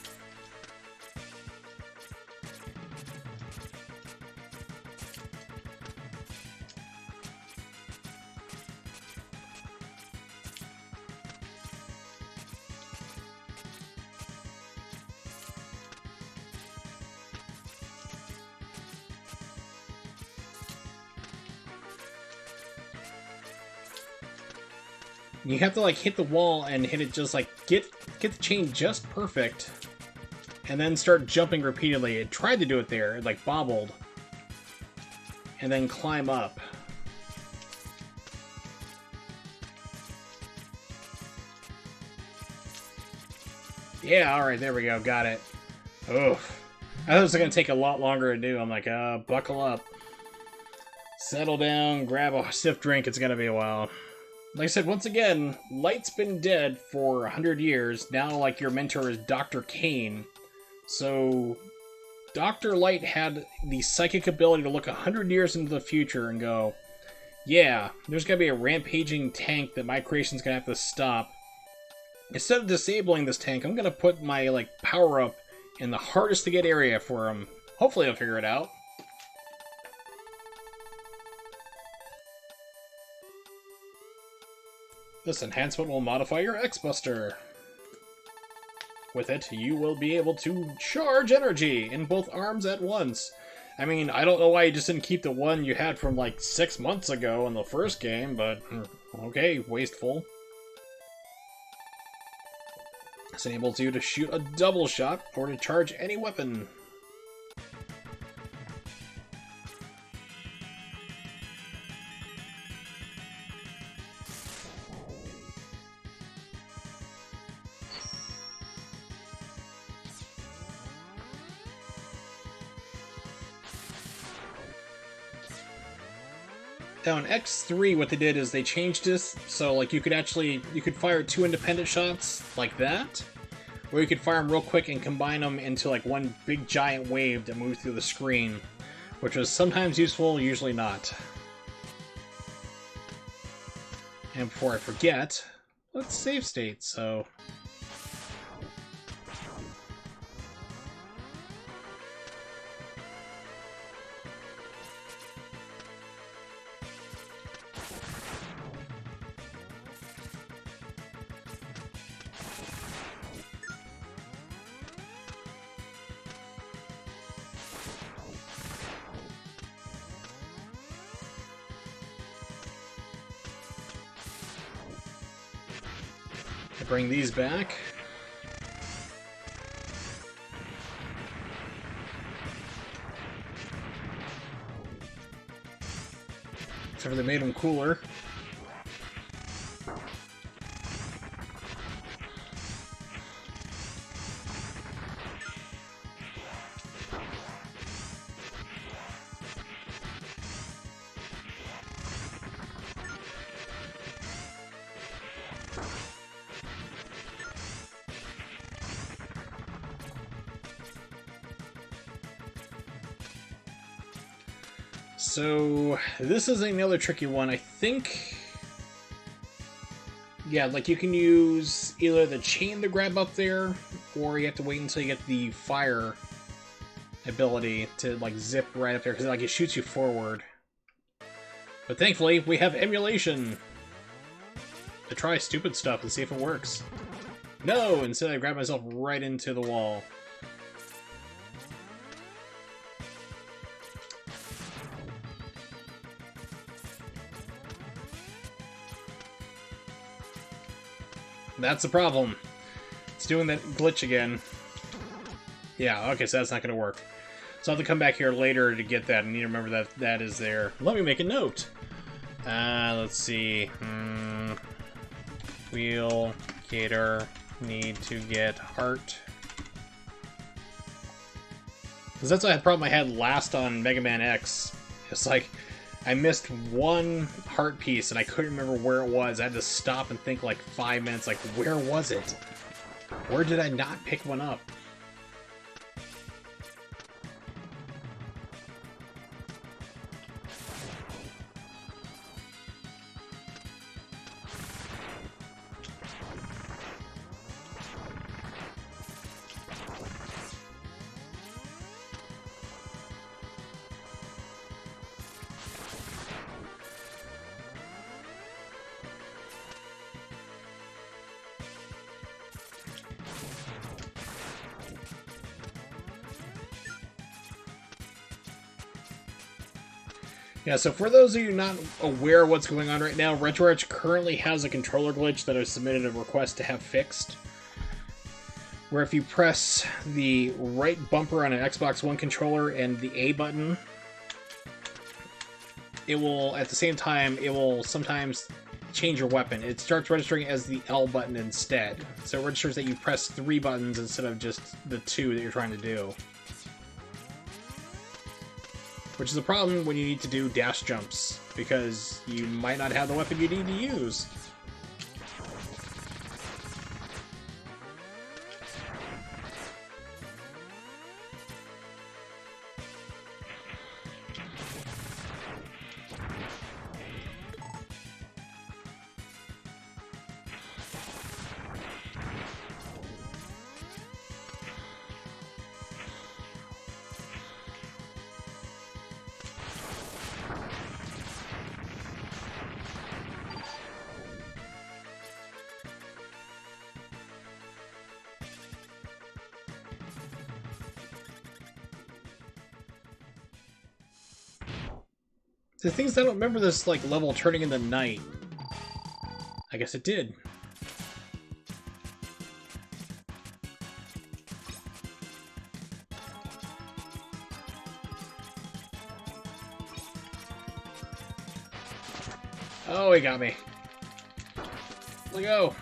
S1: You have to like hit the wall and hit it just like get the chain just perfect, and then start jumping repeatedly. It tried to do it there, it like bobbled, and then climb up. Yeah, all right, there we go, got it. Oh, I thought it was gonna take a lot longer to do. I'm like, buckle up, settle down, grab a stiff drink. It's gonna be a while. Like I said, once again, Light's been dead for 100 years. Now, like, your mentor is Dr. Kane. So, Dr. Light had the psychic ability to look 100 years into the future and go, yeah, there's gonna be a rampaging tank that my creation's gonna have to stop. Instead of disabling this tank, I'm gonna put my, like, power-up in the hardest to get area for him. Hopefully I'll figure it out. This enhancement will modify your X-Buster. With it, you will be able to charge energy in both arms at once. I mean, I don't know why you just didn't keep the one you had from like 6 months ago in the first game, but okay, wasteful. This enables you to shoot a double shot or to charge any weapon. Now in X3, what they did is they changed this so like you could fire 2 independent shots like that, or you could fire them real quick and combine them into like one big giant wave that moves through the screen, which was sometimes useful, usually not. And before I forget, let's save state. So I bring these back. Except for they made them cooler. So, this is another tricky one. I think... Yeah, like you can use either the chain to grab up there, or you have to wait until you get the fire ability to like zip right up there, because like it shoots you forward. But thankfully, we have emulation to try stupid stuff and see if it works. No! Instead I grab myself right into the wall. That's the problem. It's doing that glitch again. Yeah, okay, so that's not going to work. So I'll have to come back here later to get that. I need to remember that that is there. Let me make a note. Let's see. Wheel, Gator, need to get heart. Because that's a problem I had last on Mega Man X. It's like, I missed one heart piece and I couldn't remember where it was. I had to stop and think like 5 minutes, like, where was it? Where did I not pick one up? Yeah, so for those of you not aware of what's going on right now, RetroArch currently has a controller glitch that I've submitted a request to have fixed. Where if you press the right bumper on an Xbox One controller and the A button, it will, at the same time, it will sometimes change your weapon. It starts registering as the L button instead. So it registers that you press 3 buttons instead of just the 2 that you're trying to do. Which is a problem when you need to do dash jumps, because you might not have the weapon you need to use. The thing is, I don't remember this like level turning in the night. I guess it did. Oh, he got me. Let go.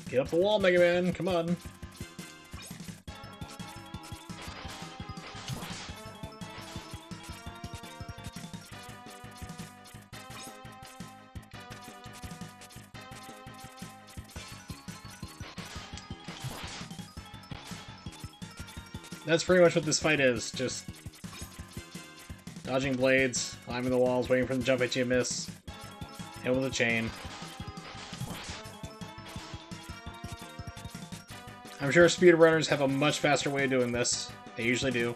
S1: Get up the wall, Mega Man. Come on. That's pretty much what this fight is. Just dodging blades, climbing the walls, waiting for them to jump at you and miss. Hit with a chain. I'm sure speedrunners have a much faster way of doing this. They usually do.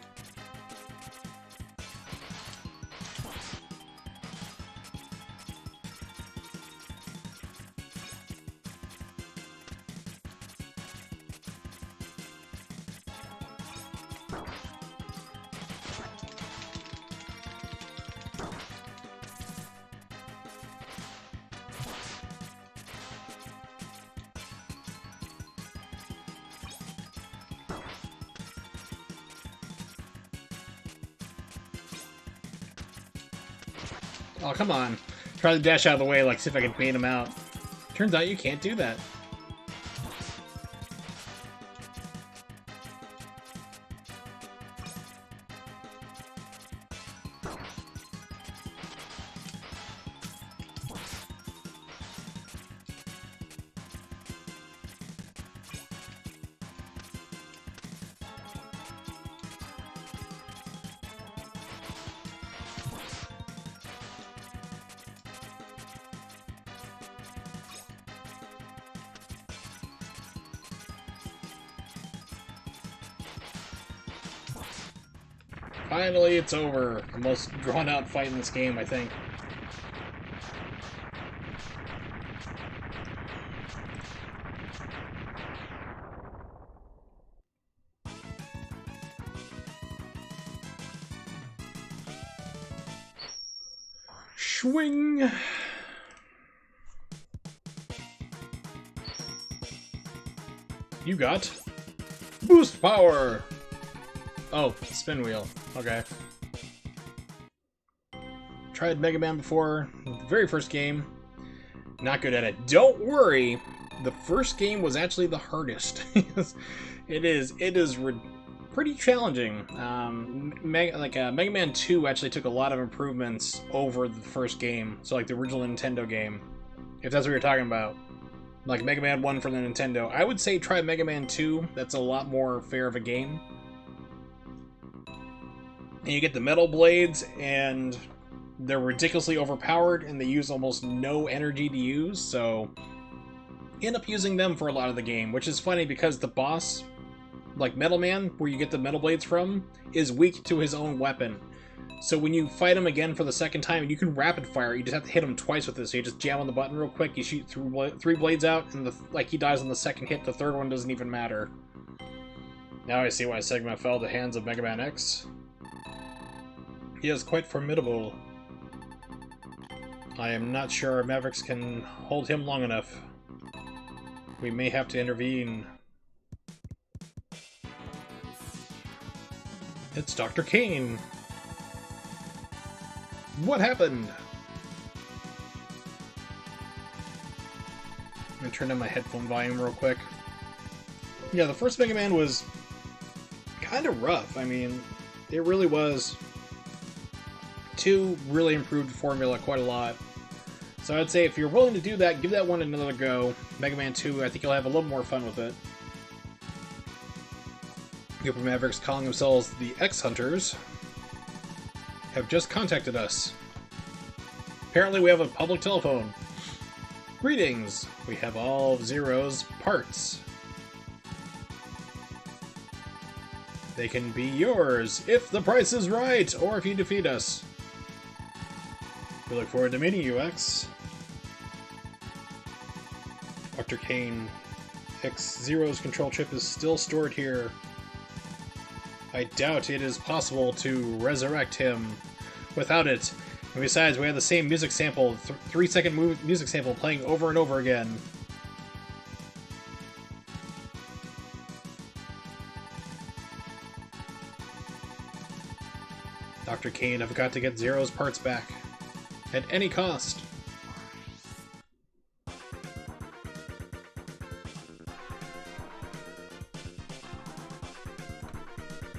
S1: Oh, come on. Try to dash out of the way, like, see if I can bait him out. Turns out you can't do that. Finally, it's over. The most drawn-out fight in this game, I think. Swing! You got boost power! Oh, spin wheel. Okay. Tried Mega Man before. The very first game. Not good at it. Don't worry! The first game was actually the hardest. It is pretty challenging. Mega Man 2 actually took a lot of improvements over the first game. So like the original Nintendo game. If that's what you're talking about. Like Mega Man 1 for the Nintendo. I would say try Mega Man 2. That's a lot more fair of a game. And you get the metal blades, and they're ridiculously overpowered, and they use almost no energy to use, so you end up using them for a lot of the game, which is funny because the boss, like Metal Man, where you get the metal blades from, is weak to his own weapon. So when you fight him again for the second time, you can rapid fire. You just have to hit him twice with this. So you just jam on the button real quick, you shoot three blades out, and he dies on the second hit. The third one doesn't even matter. Now I see why Sigma fell to the hands of Mega Man X. He is quite formidable. I am not sure our Mavericks can hold him long enough. We may have to intervene. It's Dr. Kane! What happened? I'm gonna turn down my headphone volume real quick. Yeah, the first Mega Man was kind of rough. I mean, it really was. 2 really improved the formula quite a lot. So I'd say if you're willing to do that, give that one another go. Mega Man 2, I think you'll have a little more fun with it. Group of Mavericks calling themselves the X-Hunters have just contacted us. Apparently we have a public telephone. Greetings! We have all of Zero's parts. They can be yours if the price is right, or if you defeat us. We look forward to meeting you, X. Dr. Kane. X-Zero's control chip is still stored here. I doubt it is possible to resurrect him without it. And besides, we have the same music sample, 3-second music sample playing over and over again. Dr. Kane, I've got to get Zero's parts back. At any cost.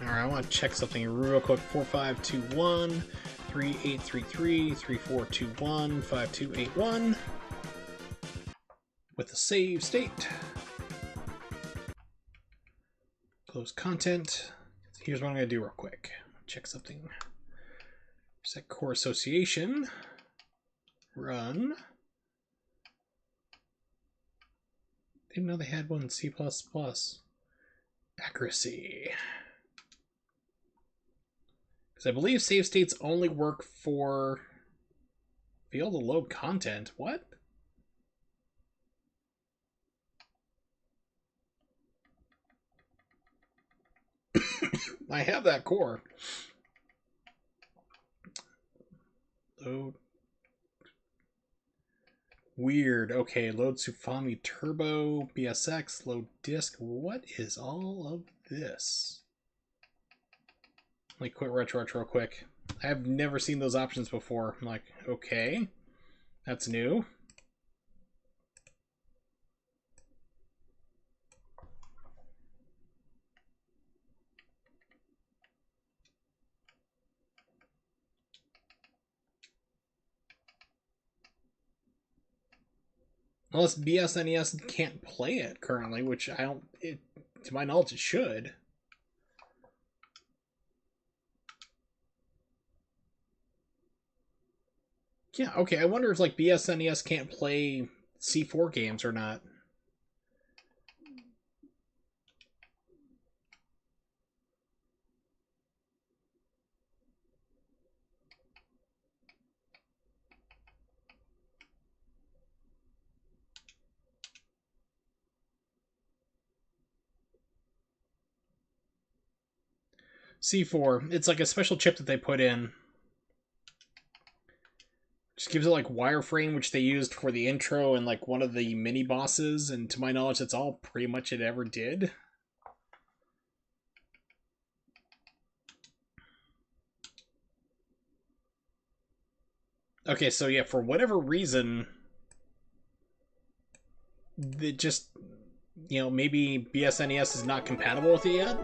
S1: Alright, I want to check something real quick. 4521 3833 3421 5281 with the save state. Close content. Here's what I'm going to do real quick. Check something. Set core association. Run. Didn't know they had one in C++. Accuracy. Because I believe save states only work for... Fail to load content. What? I have that core. Load. Weird. Okay, load Sufami Turbo, BSX, load disk. What is all of this? Let me quit retro real quick. I've never seen those options before. I'm like, okay, that's new. Unless BSNES can't play it currently, which I don't. To my knowledge, it should. Yeah, okay. I wonder if like BSNES can't play C4 games or not. C4. It's like a special chip that they put in. Just gives it like wireframe, which they used for the intro and like one of the mini bosses, and to my knowledge, that's all pretty much it ever did. Okay, so yeah, for whatever reason, it just, maybe BSNES is not compatible with it yet?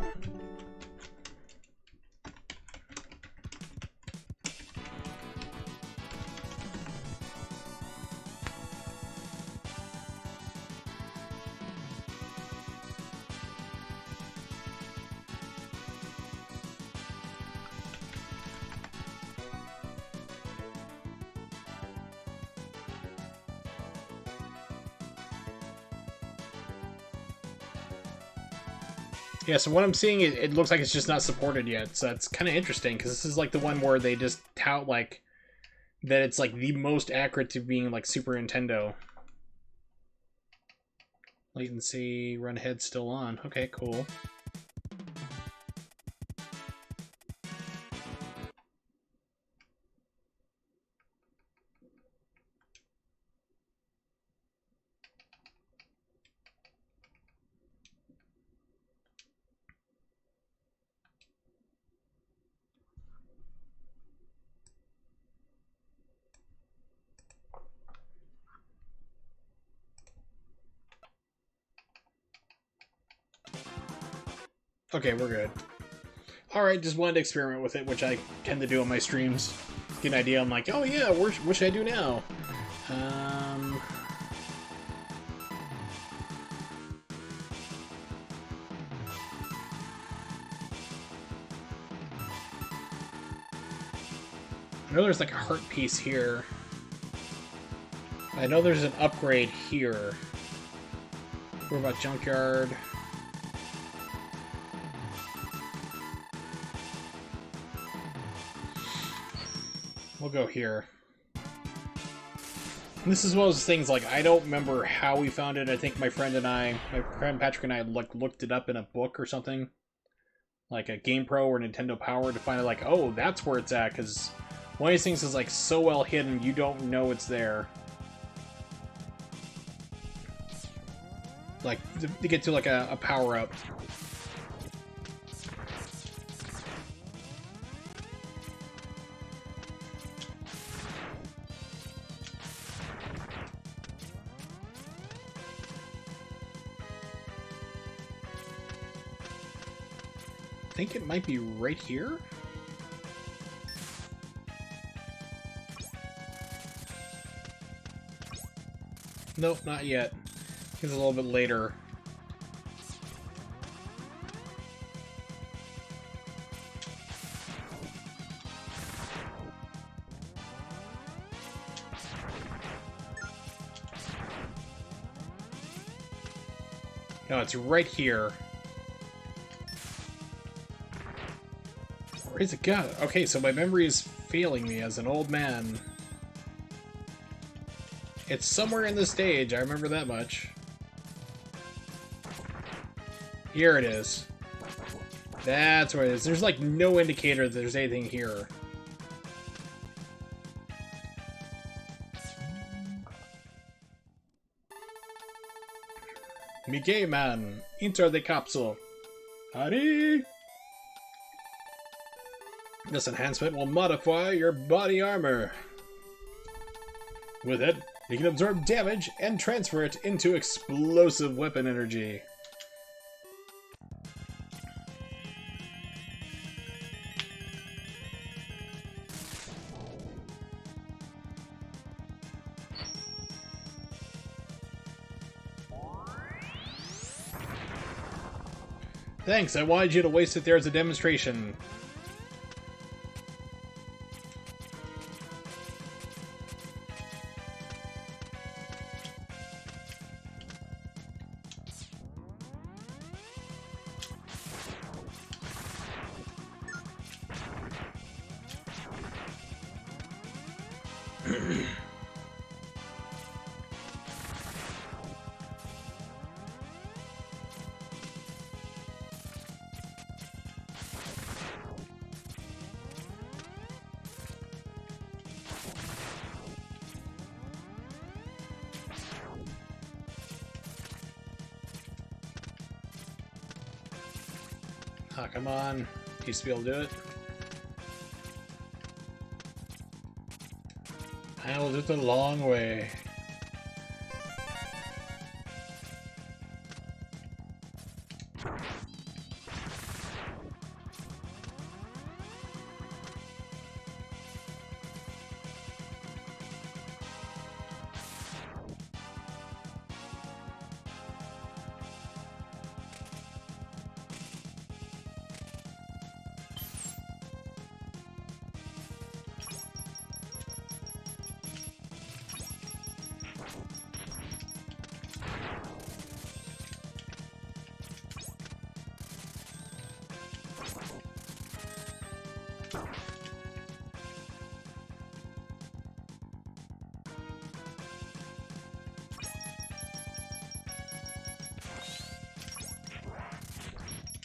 S1: Yeah, so what I'm seeing, it looks like it's just not supported yet, so that's kind of interesting, because this is like the one where they just tout, like, that it's like the most accurate to being like Super Nintendo. Latency, run ahead still on. Okay, cool. Okay, we're good. Alright, just wanted to experiment with it, which I tend to do on my streams. Get an idea, I'm like, oh yeah, what should I do now? I know there's like a heart piece here. I know there's an upgrade here. What about Junkyard? We'll go here. And this is one of those things, like, I don't remember how we found it. I think my friend Patrick and I looked it up in a book or something. Like a GamePro or Nintendo Power to find out, like, oh, that's where it's at, because one of these things is, like, so well hidden, you don't know it's there. Like, to get to, like, a power-up. I think it might be right here? Nope, not yet. It's a little bit later. No, it's right here. Where's it got? Okay, so my memory is failing me as an old man. It's somewhere in the stage, I remember that much. Here it is. That's where it is. There's like no indicator that there's anything here. Mickey man, enter the capsule. Hurry! This enhancement will modify your body armor. With it, you can absorb damage and transfer it into explosive weapon energy. Thanks, I wanted you to waste it there as a demonstration. Ah, come on. Used to be able to do it. I will do it the long way.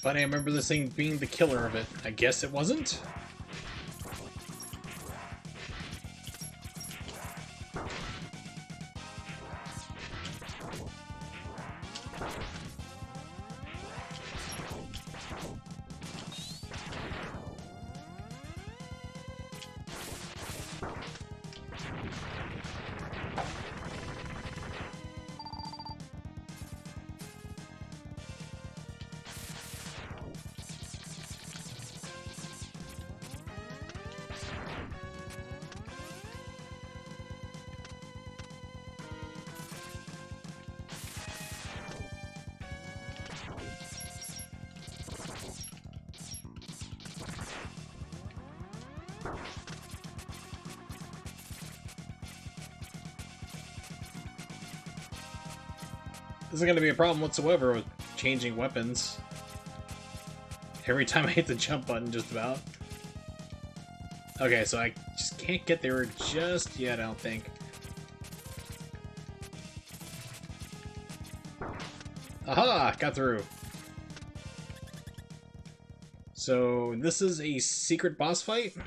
S1: Funny, I remember this thing being the killer of it. I guess it wasn't? This isn't going to be a problem whatsoever with changing weapons. Every time I hit the jump button, just about. Okay, so I just can't get there just yet, I don't think. Aha! Got through. So, this is a secret boss fight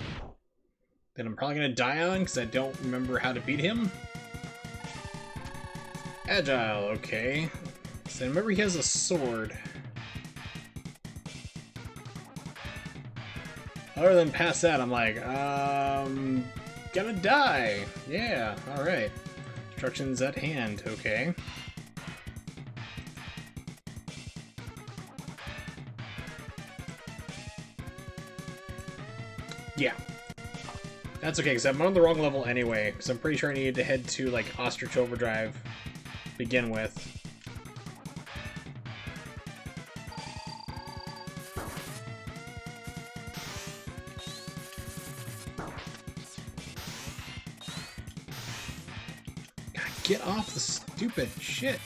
S1: that I'm probably going to die on because I don't remember how to beat him. Agile, okay. So I remember he has a sword. Other than past that, I'm like, gonna die. Yeah, alright. Instructions at hand, okay. Yeah. That's okay, because I'm on the wrong level anyway, because I'm pretty sure I needed to head to, like, Ostrich Overdrive to begin with. God, get off the stupid shit.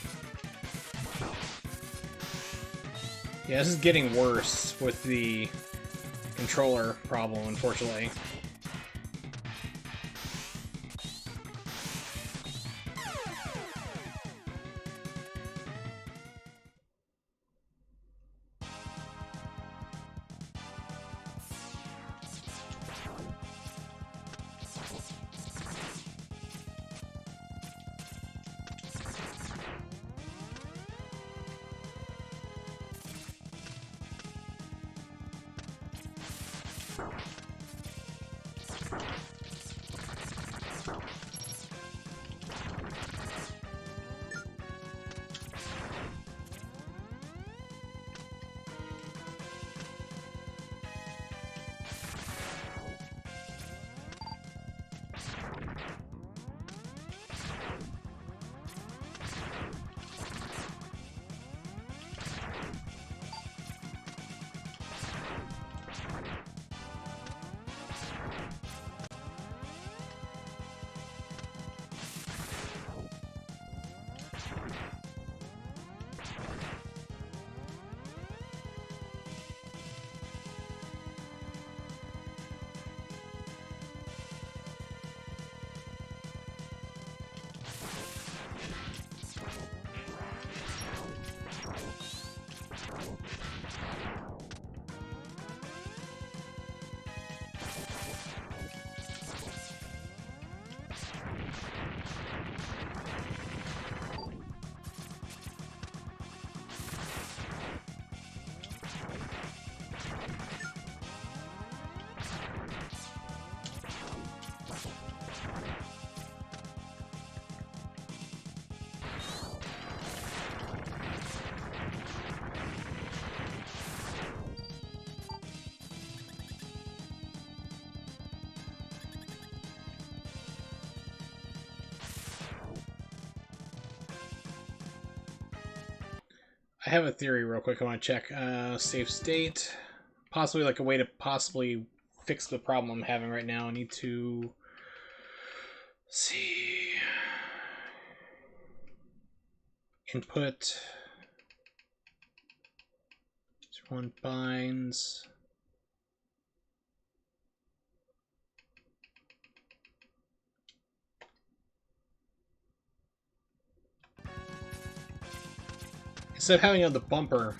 S1: Yeah, this is getting worse with the controller problem, unfortunately. have a theory real quick I want to check. Save state. Possibly like a way to possibly fix the problem I'm having right now. I need to see. Input. One binds. Instead of having it on the bumper,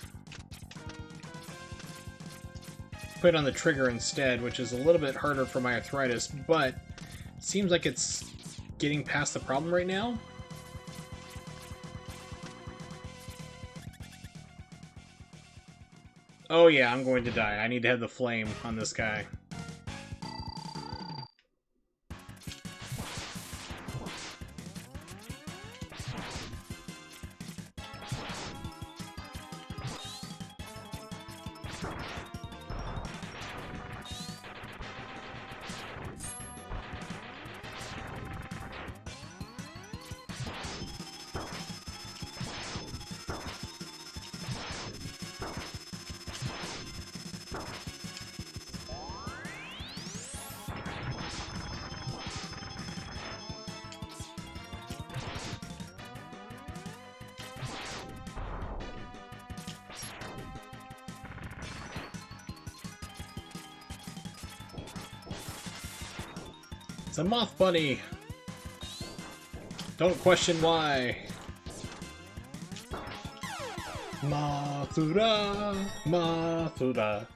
S1: put it on the trigger instead, which is a little bit harder for my arthritis, but it seems like it's getting past the problem right now. Oh yeah, I'm going to die. I need to have the flame on this guy. It's a moth bunny! Don't question why! Mathura! Mathura!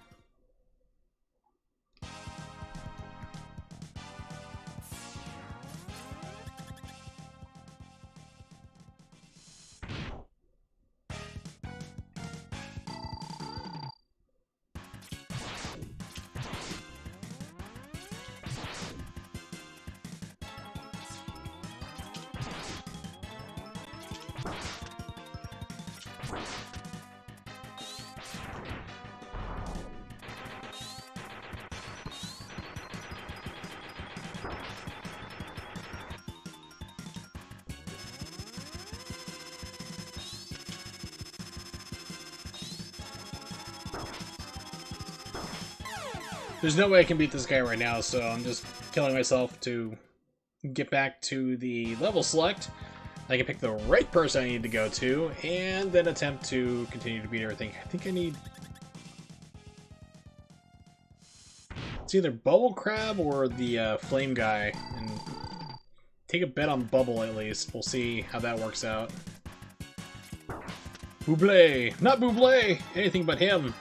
S1: There's no way I can beat this guy right now, so I'm just killing myself to get back to the level select. I can pick the right person I need to go to, and then attempt to continue to beat everything. I think I need... It's either Bubble Crab or the Flame Guy, and take a bet on Bubble at least. We'll see how that works out. Buble! Not Buble! Anything but him!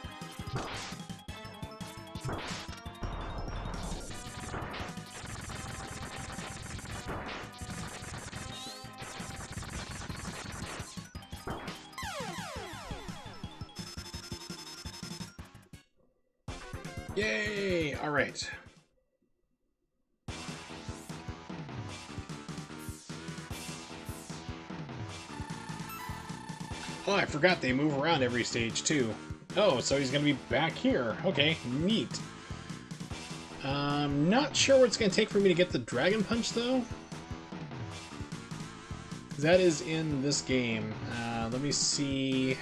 S1: Yay! Alright. Oh, I forgot they move around every stage, too. Oh, so he's gonna be back here. Okay, neat. Not sure what it's gonna take for me to get the Dragon Punch, though. That is in this game. Let me see...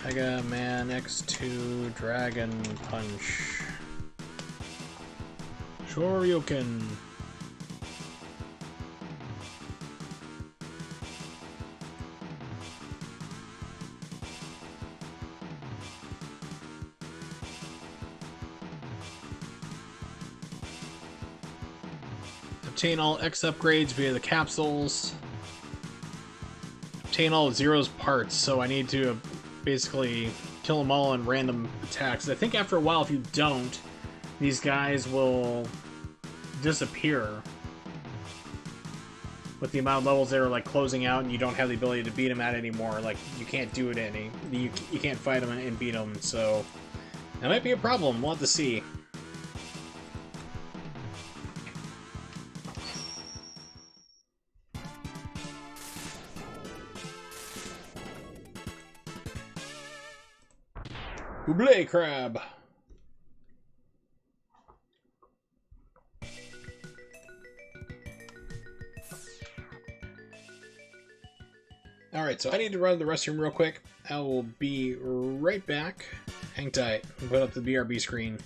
S1: Mega Man X2 Dragon Punch. Shoryuken. Obtain all X upgrades via the capsules. Obtain all of Zero's parts, so I need to basically kill them all in random attacks. I think after a while, if you don't, these guys will disappear with the amount of levels that are like closing out, and you don't have the ability to beat them at anymore. Like you can't do it any. You can't fight them and beat them. So that might be a problem. We'll have to see. Buble Crab! Alright, so I need to run to the restroom real quick. I will be right back. Hang tight. I'll put up the BRB screen.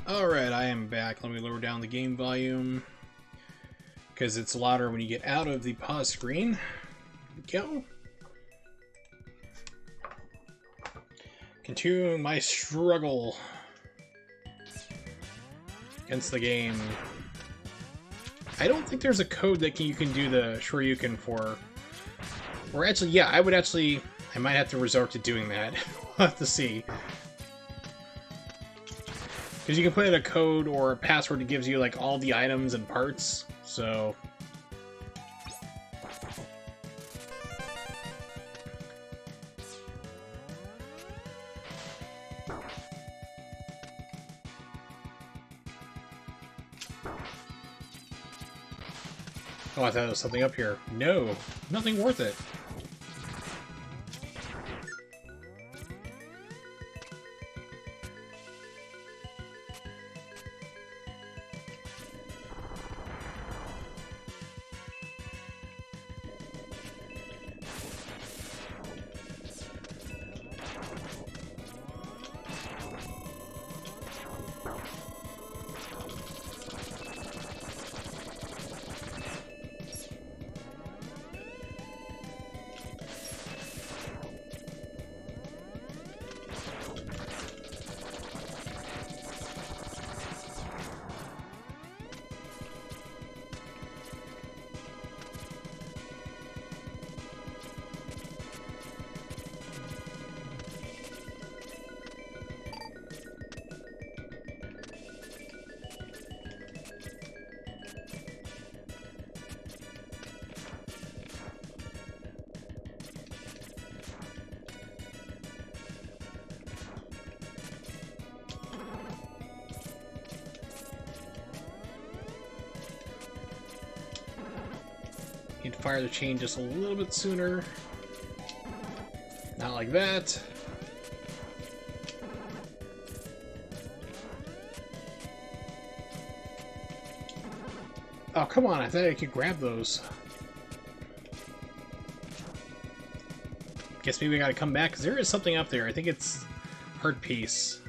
S1: Alright, I am back. Let me lower down the game volume, because it's louder when you get out of the pause screen. Here we go. Continuing my struggle against the game. I don't think there's a code that you can do the Shoryuken for. Or actually, yeah, I might have to resort to doing that. We'll have to see. Because you can put in a code or a password that gives you, like, all the items and parts, so... Oh, I thought there was something up here. No, nothing worth it. need to fire the chain just a little bit sooner. Not like that. Oh, come on, I thought I could grab those. Guess maybe I gotta come back, because there is something up there. I think it's Heart Piece.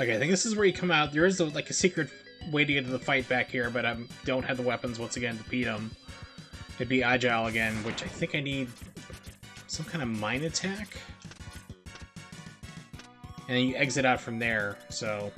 S1: Okay, I think this is where you come out. There is like a secret way to get to the fight back here, but I don't have the weapons once again to beat them. It'd be agile again, which I think I need some kind of mine attack. And then you exit out from there, so...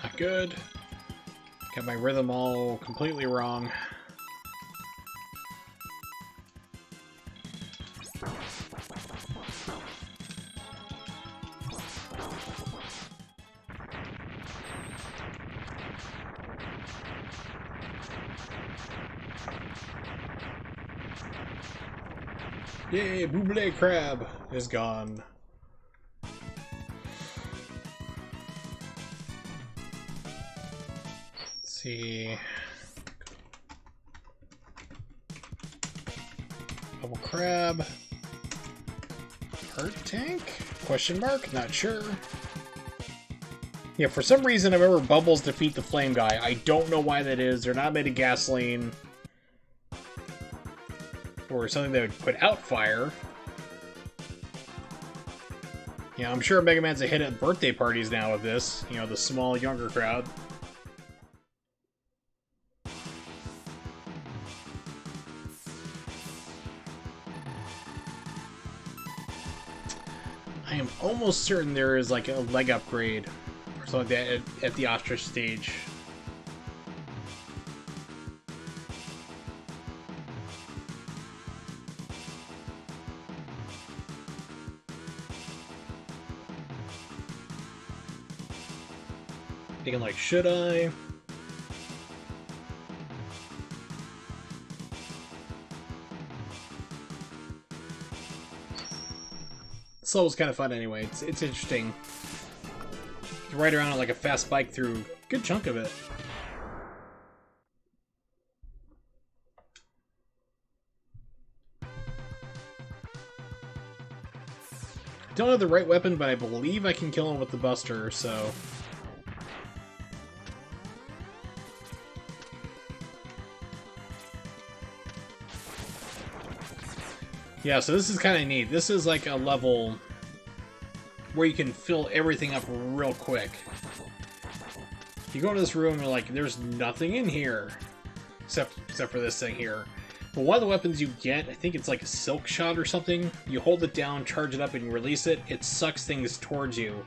S1: Not good. Got my rhythm all completely wrong. Yay, Buble Crab is gone. Let's see. Bubble Crab. Heart Tank? Question mark? Not sure. Yeah, for some reason I remember Bubbles defeat the Flame Guy. I don't know why that is. They're not made of gasoline. Or something that would put out fire. Yeah, I'm sure Mega Man's a hit at birthday parties now with this. You know, the small, younger crowd. I am almost certain there is like a leg upgrade or something like that at the ostrich stage. Thinking like, should I? This level's kind of fun anyway. It's interesting. You ride around on like a fast bike through a good chunk of it. Don't have the right weapon, but I believe I can kill him with the Buster, so... Yeah, so this is kind of neat. This is like a level where you can fill everything up real quick. You go into this room and you're like, there's nothing in here. Except for this thing here. But one of the weapons you get, I think it's like a silk shot or something. You hold it down, charge it up, and you release it. It sucks things towards you.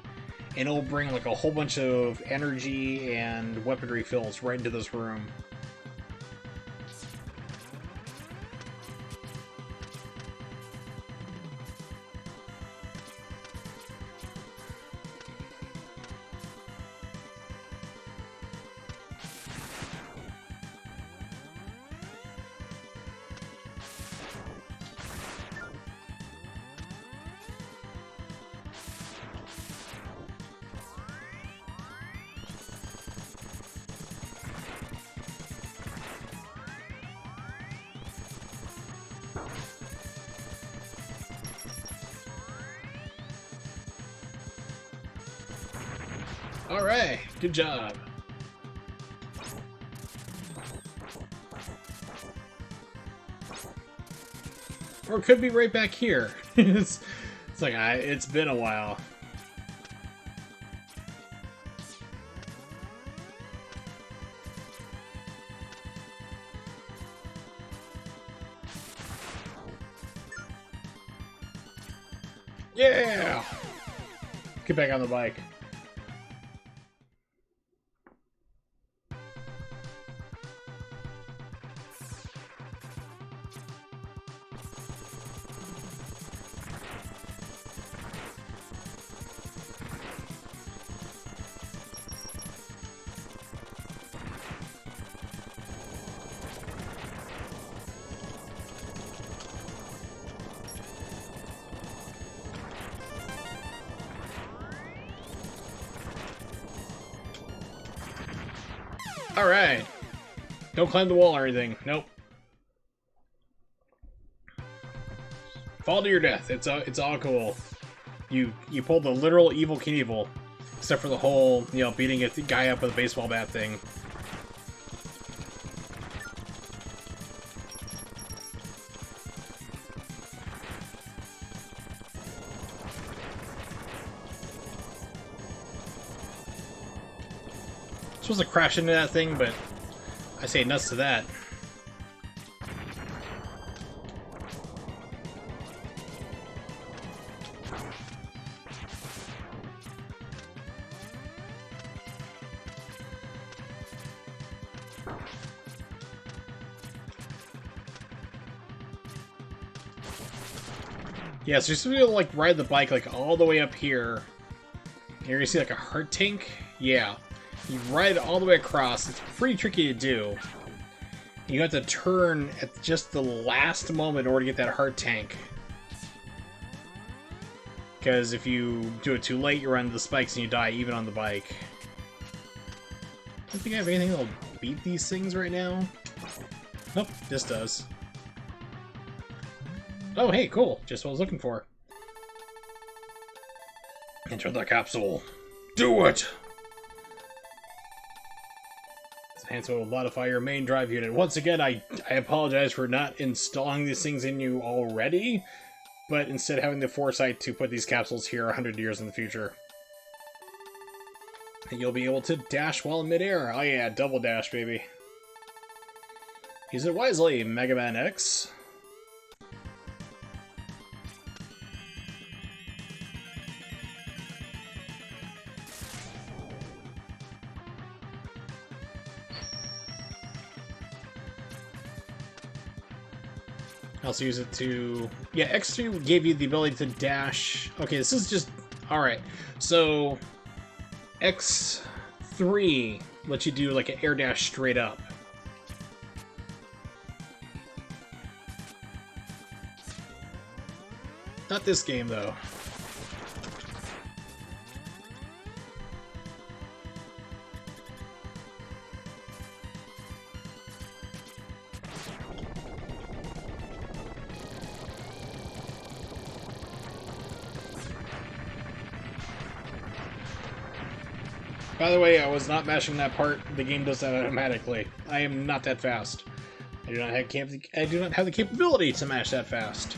S1: And it'll bring like a whole bunch of energy and weaponry fills right into this room. Alright, good job. Or it could be right back here. it's like, it's been a while. Yeah! Get back on the bike. Alright. Don't climb the wall or anything. Nope. Fall to your death. It's all cool. You pulled the literal Evil Knievel. Except for the whole, you know, beating a guy up with a baseball bat thing. Supposed to crash into that thing, but I say nuts to that. Yeah, so you're supposed to be able to like ride the bike like all the way up here. And you're gonna see like a heart tank. Yeah. You ride it all the way across. It's pretty tricky to do. You have to turn at just the last moment in order to get that heart tank. Because if you do it too late, you run into the spikes and you die even on the bike. I don't think I have anything that'll beat these things right now. Nope, this does. Oh, hey, cool. Just what I was looking for. Enter the capsule. Do it! Enhancer will modify your main drive unit. Once again, I apologize for not installing these things in you already, but instead having the foresight to put these capsules here 100 years in the future. And you'll be able to dash while in midair. Oh yeah, double dash, baby. Use it wisely, Mega Man X. Also use it to... Yeah, X2 gave you the ability to dash... Okay, this is just... Alright, so... X3 lets you do like an air dash straight up. Not this game, though. By the way, I was not mashing that part. The game does that automatically. I am not that fast. I do not have the capability to mash that fast.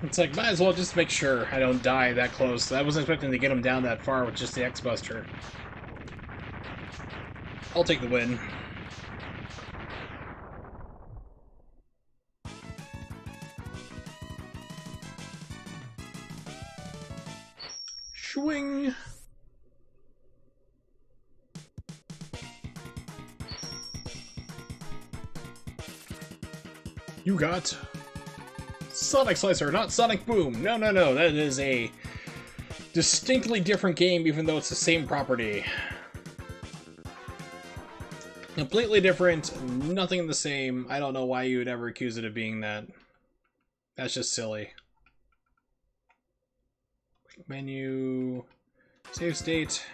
S1: It's like, might as well just make sure I don't die that close. I wasn't expecting to get him down that far with just the X-Buster. I'll take the win. Swing! You got Sonic Slicer, not Sonic Boom. No, no, no. That is a distinctly different game, even though it's the same property. Completely different, nothing the same. I don't know why you would ever accuse it of being that. That's just silly. Quick menu, save state.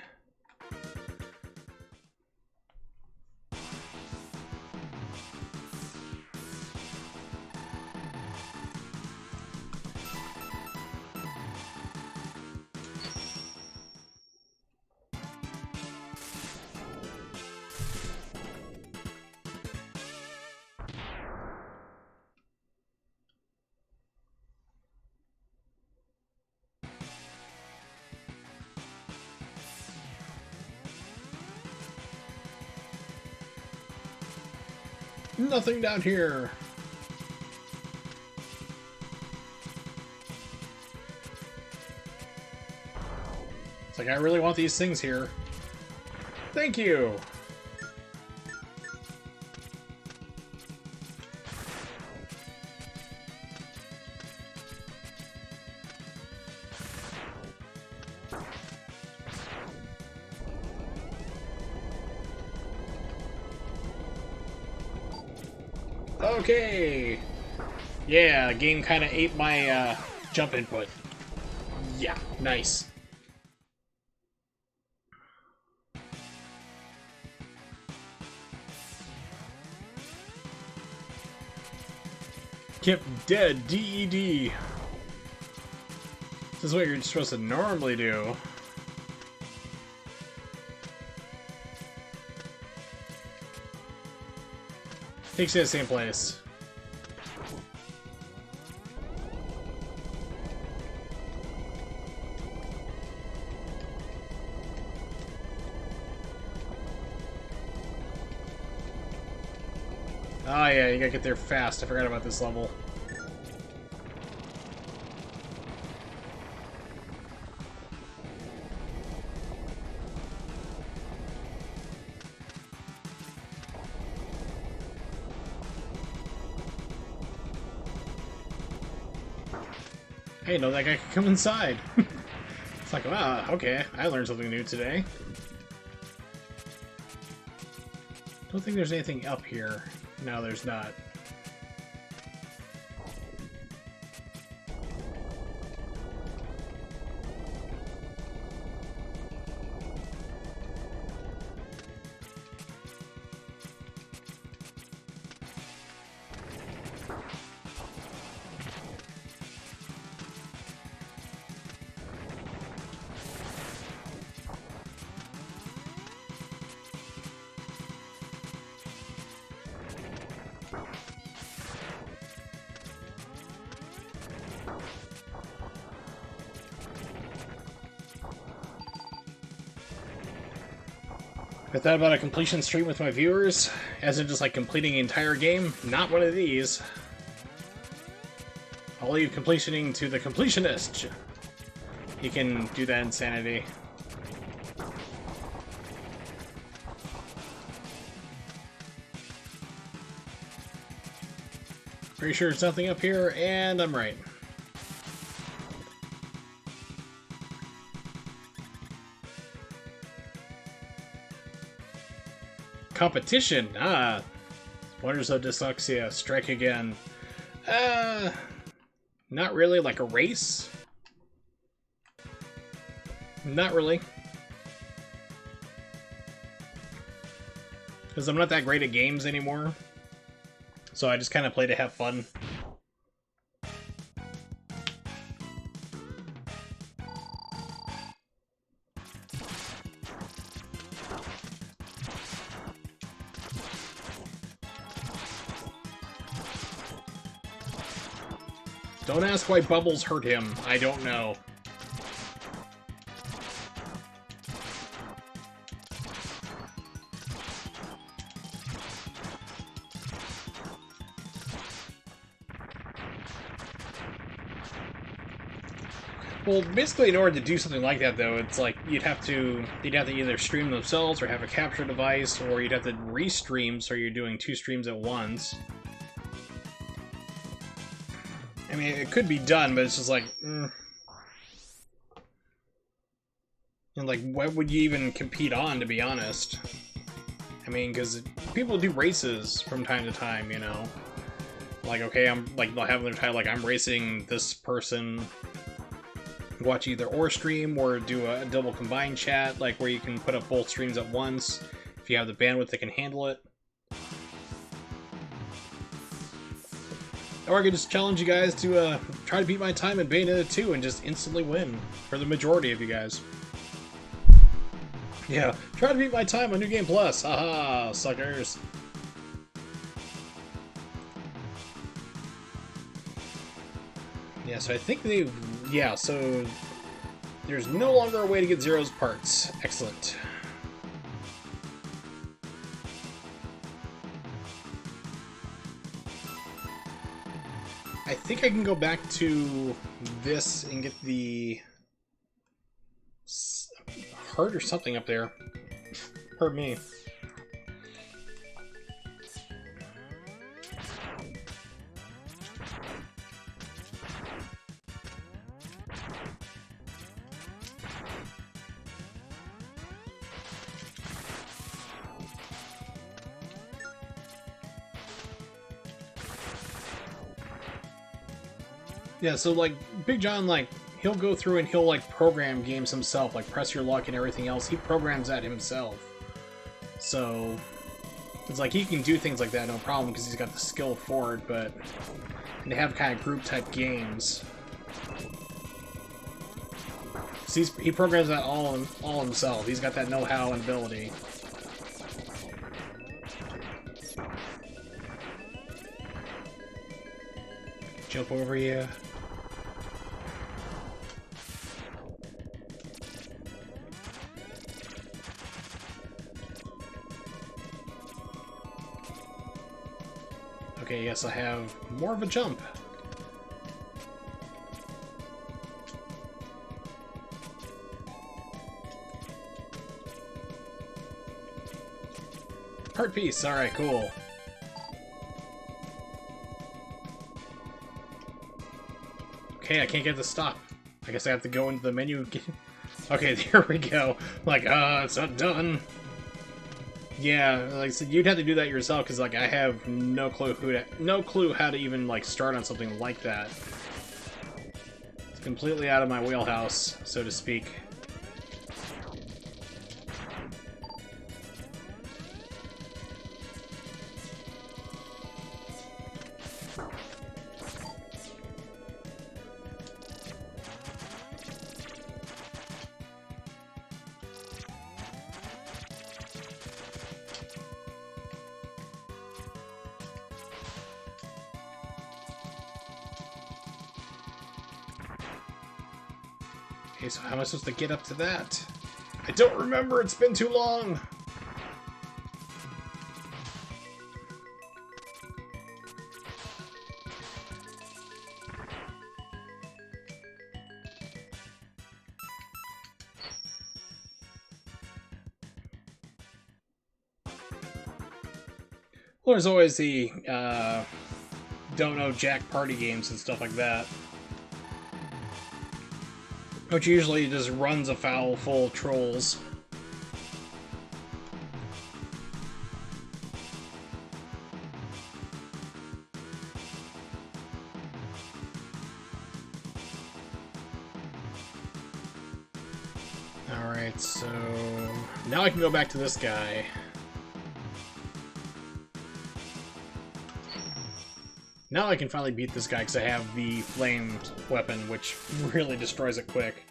S1: Nothing down here. It's like, I really want these things here. Thank you. Okay. Yeah, the game kind of ate my jump input. Yeah, nice. Kept dead, DED. This is what you're supposed to normally do. Takes you to the same place. Oh yeah, you gotta get there fast. I forgot about this level. I didn't know that guy could come inside. It's like, wow, okay, I learned something new today. Don't think there's anything up here. No, there's not. I thought about a completion stream with my viewers, as in just like completing the entire game. Not one of these. I'll leave completioning to the completionist. He can do that insanity. Pretty sure there's nothing up here, and I'm right. Competition! Ah! Wonders of Dyslexia, strike again. Not really, like a race? Not really. Because I'm not that great at games anymore. So I just kind of play to have fun. Don't ask why bubbles hurt him. I don't know. Well, basically, in order to do something like that, though, it's like you'd have to either stream themselves or have a capture device, or you'd have to restream, so you're doing 2 streams at once. I mean, it could be done, but it's just like, And like, what would you even compete on, to be honest? I mean, because people do races from time to time, you know? Like, okay, I'm like, they'll have their title, like, I'm racing this person. Watch either or stream or do a double combined chat, like where you can put up both streams at once if you have the bandwidth that can handle it. Or I could just challenge you guys to try to beat my time in Bayonetta 2 and just instantly win for the majority of you guys. Yeah, try to beat my time on New Game Plus. Haha, suckers. Yeah, so I think they've... Yeah, so... There's no longer a way to get Zero's parts. Excellent. I think I can go back to this and get the... heart or something up there. Hurt me. Yeah, so like Big John, like he'll go through and he'll like program games himself, like Press Your Luck and everything else. He programs that himself. So it's like he can do things like that no problem because he's got the skill for it. But to have kind of group type games, so he programs that all himself. He's got that know-how and ability. Jump over you. Okay, yes, I have more of a jump. Heart piece, alright, cool. Okay, I can't get to stop. I guess I have to go into the menu again. Okay, there we go. Like, it's not done. Yeah, like I said, you'd have to do that yourself because, like, I have no clue how to even like start on something like that. It's completely out of my wheelhouse, so to speak. Okay, so how am I supposed to get up to that? I don't remember, it's been too long! Well, there's always the, don't know Jack party games and stuff like that. Which usually just runs afoul full of trolls. Alright, so... now I can go back to this guy. Now I can finally beat this guy because I have the flamed weapon, which really destroys it quick.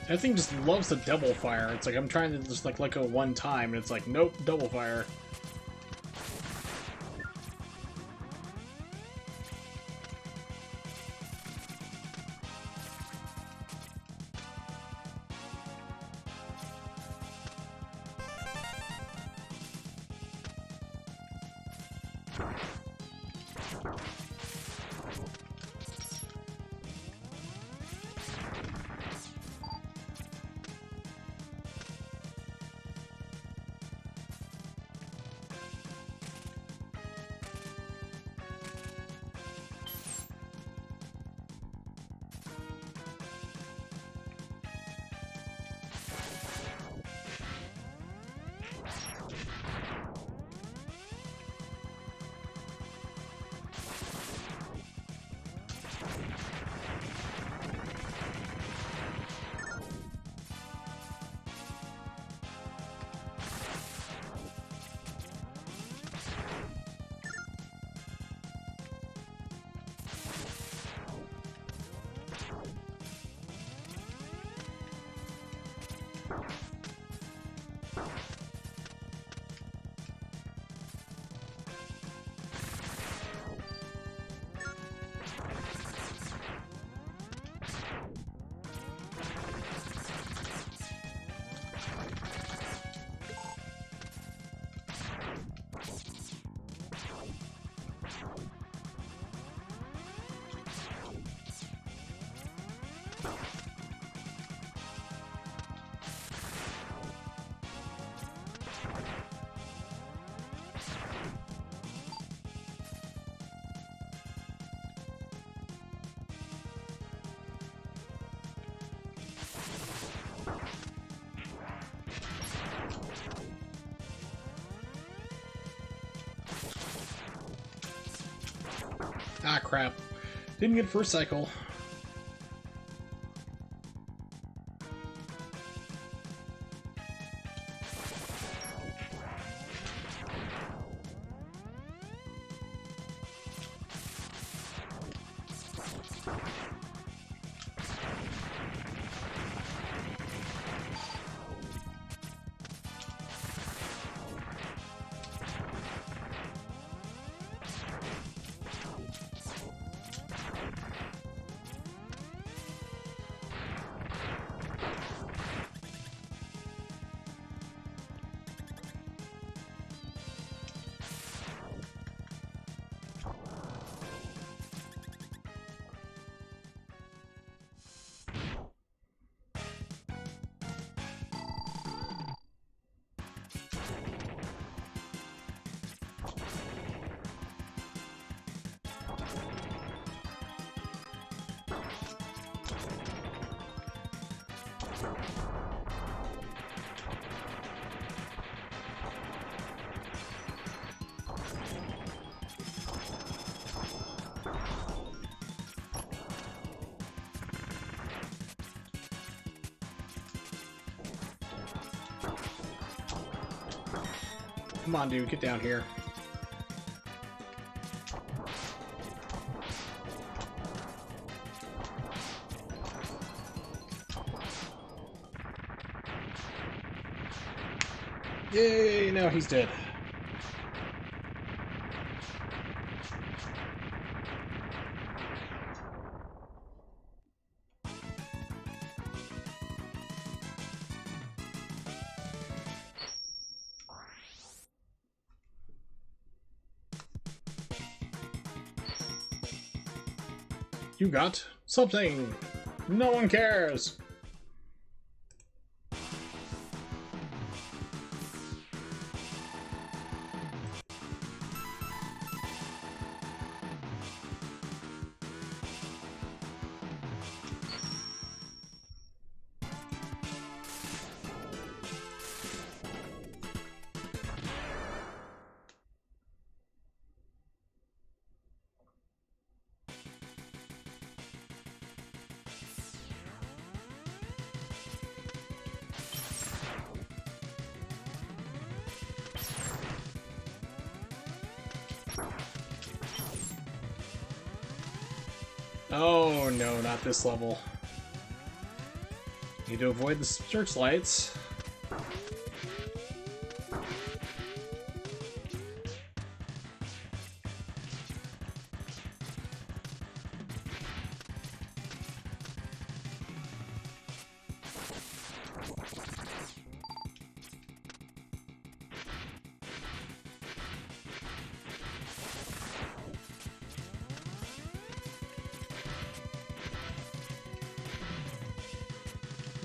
S1: That thing just loves the double fire. It's like I'm trying to just like let go one time, and it's like, nope, double fire. Ah, crap. Didn't get first cycle. Come on, dude, get down here. Yay, now he's dead. You got something. No one cares. Oh no, not this level. Need to avoid the searchlights.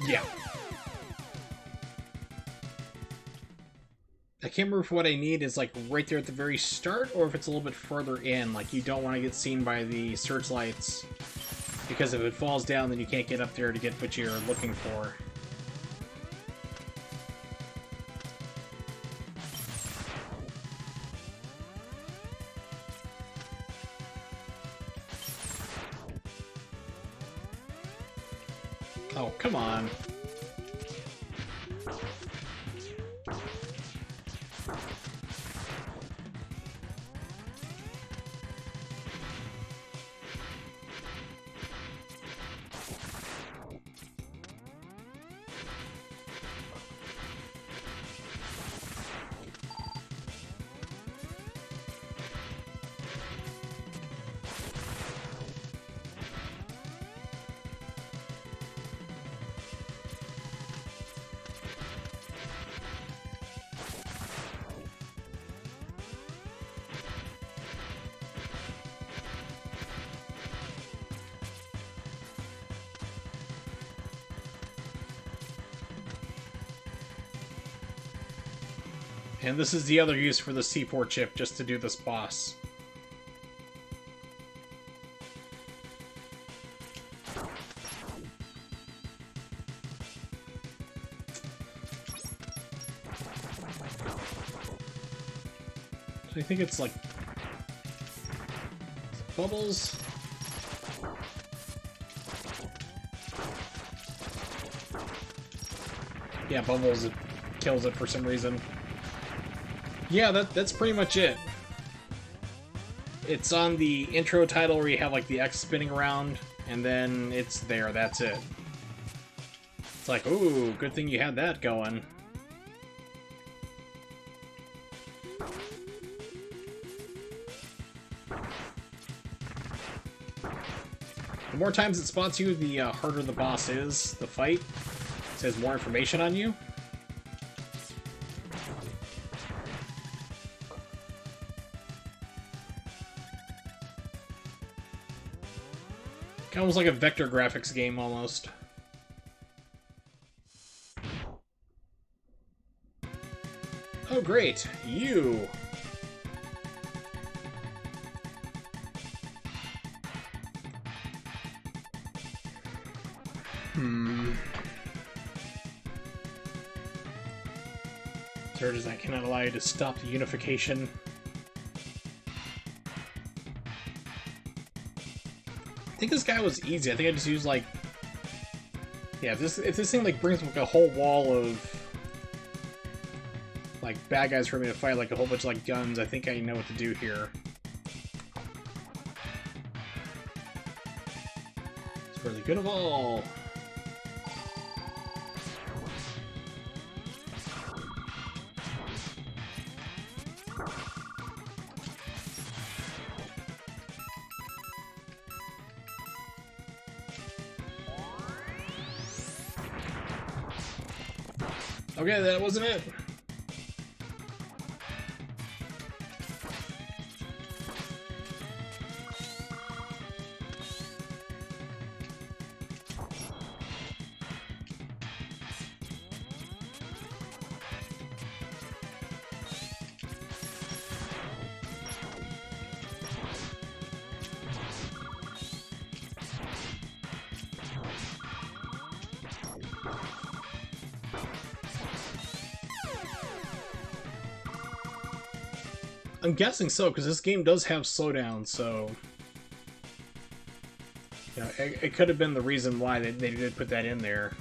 S1: Yeah. I can't remember if what I need is like right there at the very start or if it's a little bit further in. Like you don't want to get seen by the searchlights because if it falls down then you can't get up there to get what you're looking for. Oh, come on. And this is the other use for the C4 chip, just to do this boss. I think it's like bubbles. Yeah, bubbles, it kills it for some reason. Yeah, that's pretty much it. It's on the intro title where you have like the X spinning around, and then it's there, that's it. It's like, ooh, good thing you had that going. The more times it spots you, the harder the boss is. The fight says more information on you. Almost like a vector graphics game, almost. Oh, great. You! Surges that cannot allow you to stop the unification. I think this guy was easy. I think I just used like... Yeah, if this thing like brings like a whole wall of like bad guys for me to fight, like a whole bunch of like guns, I think I know what to do here. It's for the good of all. Okay, that wasn't it. I'm guessing so, because this game does have slowdown, so... You know, it could have been the reason why they did put that in there.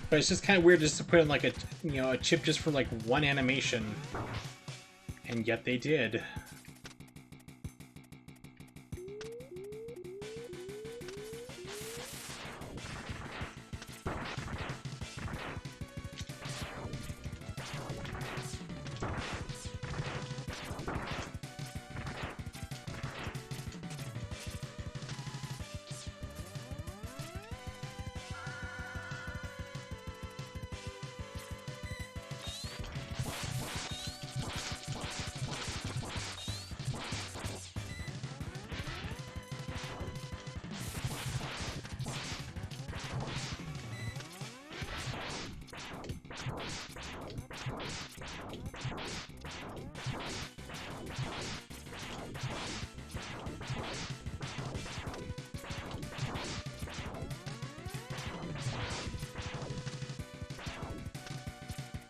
S1: But it's just kind of weird just to put in like a, a chip just for like one animation. And yet they did.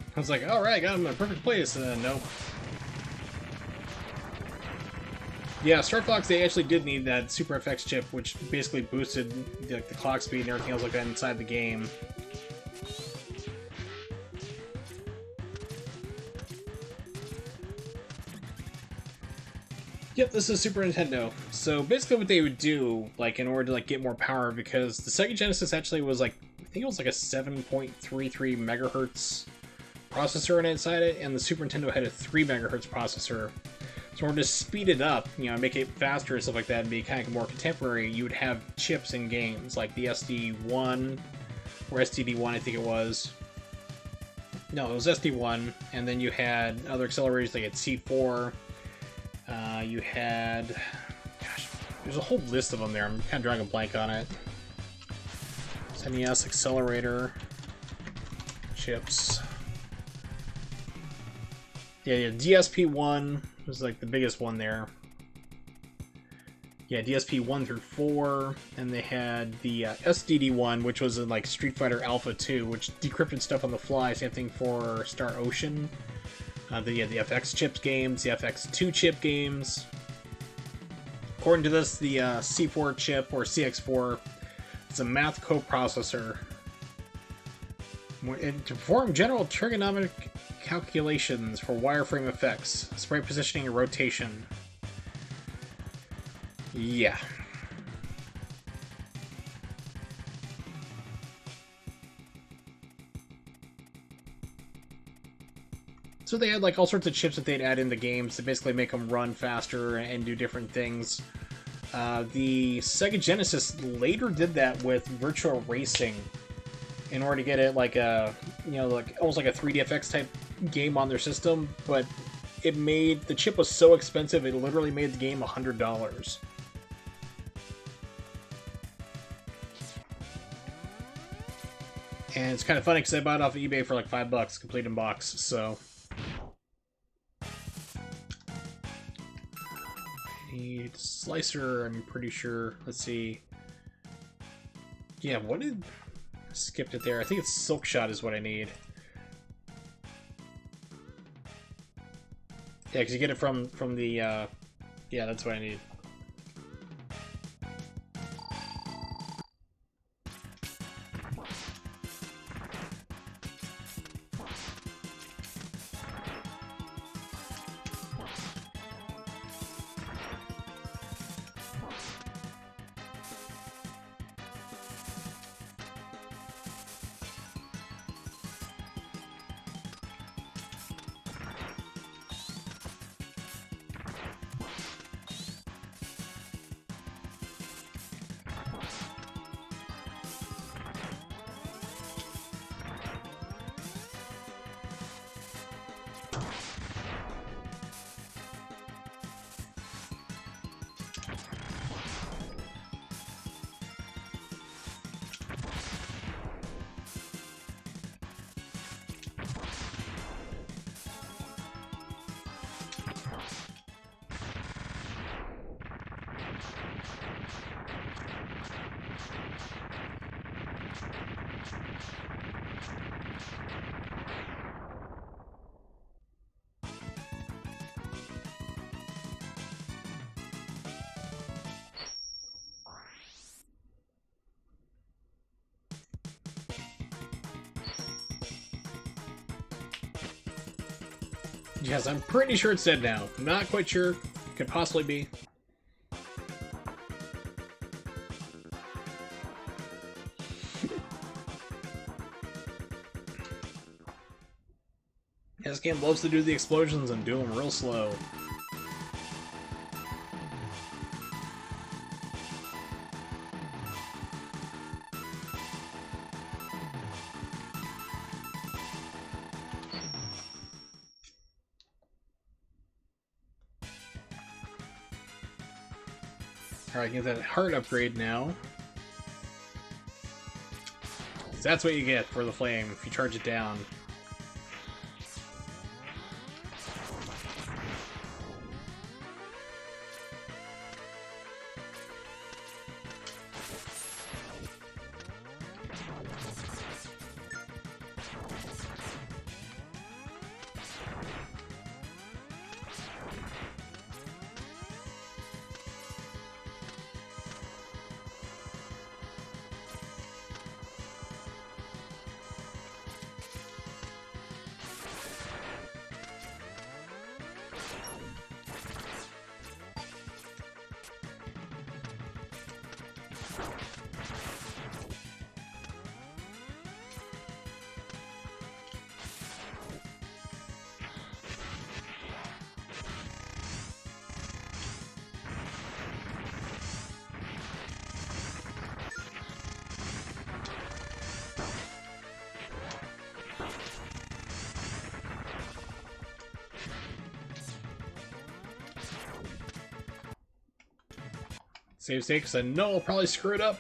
S1: I was like, alright, got him in a perfect place, and then nope. Yeah, Star Fox, they actually did need that Super FX chip, which basically boosted the clock speed and everything else like that inside the game. Yep, this is Super Nintendo. So basically what they would do, like, in order to, like, get more power, because the Sega Genesis actually was, like, I think it was, like, a 7.33 megahertz processor inside it, and the Super Nintendo had a 3 megahertz processor. So in order to speed it up, make it faster and stuff like that, and be kind of more contemporary, you would have chips in games, like the SD1, or STD1, I think it was. No, it was SD1, and then you had other accelerators, like at C4, you had... Gosh, there's a whole list of them there, I'm kind of drawing a blank on it. NES accelerator, chips. Yeah, DSP-1 was like the biggest one there. Yeah, DSP-1 through 4, and they had the SDD-1, which was in like Street Fighter Alpha 2, which decrypted stuff on the fly. Same thing for Star Ocean. The FX chips games, the FX2 chip games. According to this, the C4 chip, or CX4, is a math coprocessor. To perform general trigonometric calculations for wireframe effects, sprite positioning and rotation. Yeah. So they had like all sorts of chips that they'd add into games to basically make them run faster and do different things. The Sega Genesis later did that with Virtual Racing in order to get it like a, like almost like a 3DFX type game on their system, but the chip was so expensive it literally made the game $100. And it's kind of funny because I bought it off of eBay for like $5, complete in box, so... I need slicer, I'm pretty sure. Let's see. Yeah, what did... Skipped it there. I think it's Silk Shot is what I need. Yeah, because you get it from the, yeah, that's what I need. Yes, I'm pretty sure it's dead now. Not quite sure. Could possibly be. Yeah, this game loves to do the explosions and do them real slow. Alright, get that heart upgrade now. So that's what you get for the flame if you charge it down. Save state, because I know I'll probably screw it up.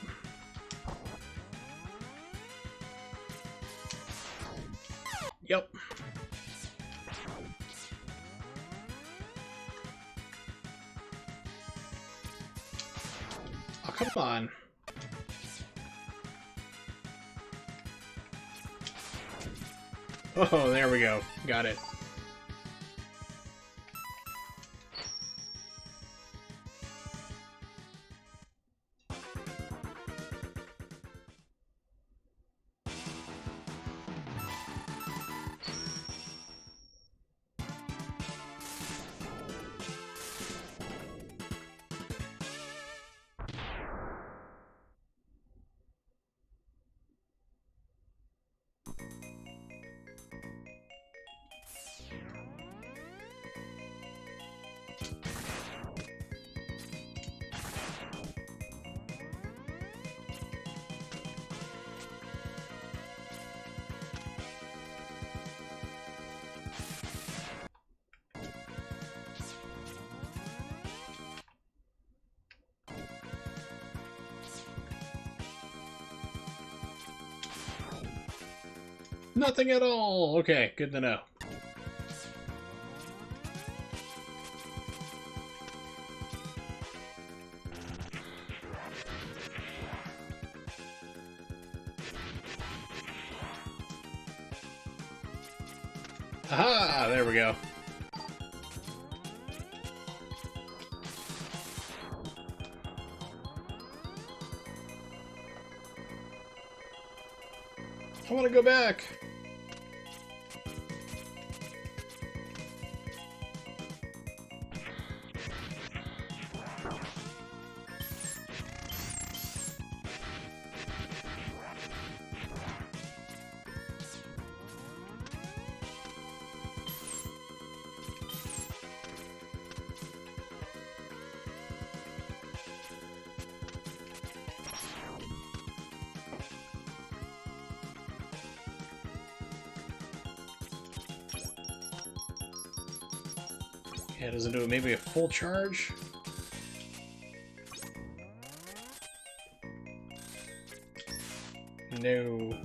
S1: Yep. Oh, come on. Oh, there we go. Got it. Nothing at all! Okay, good to know. Aha! There we go. I want to go back! Yeah, does it do maybe a full charge? No.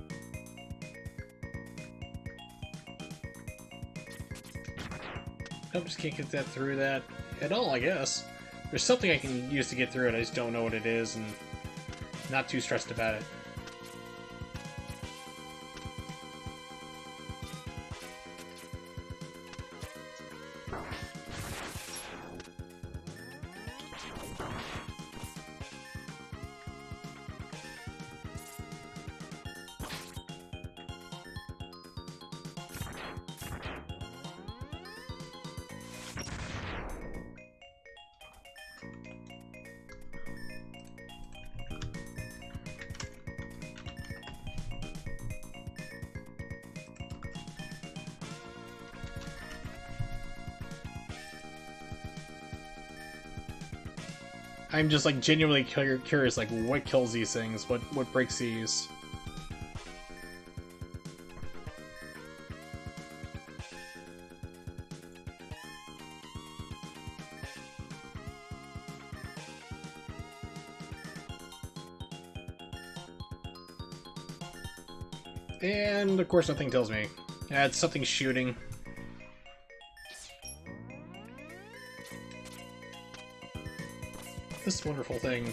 S1: Nope, just can't get that through that at all, I guess. There's something I can use to get through it, I just don't know what it is, and not too stressed about it. I'm just like genuinely curious, like what kills these things, what breaks these. And of course nothing tells me. Yeah, it's something shooting. This wonderful thing.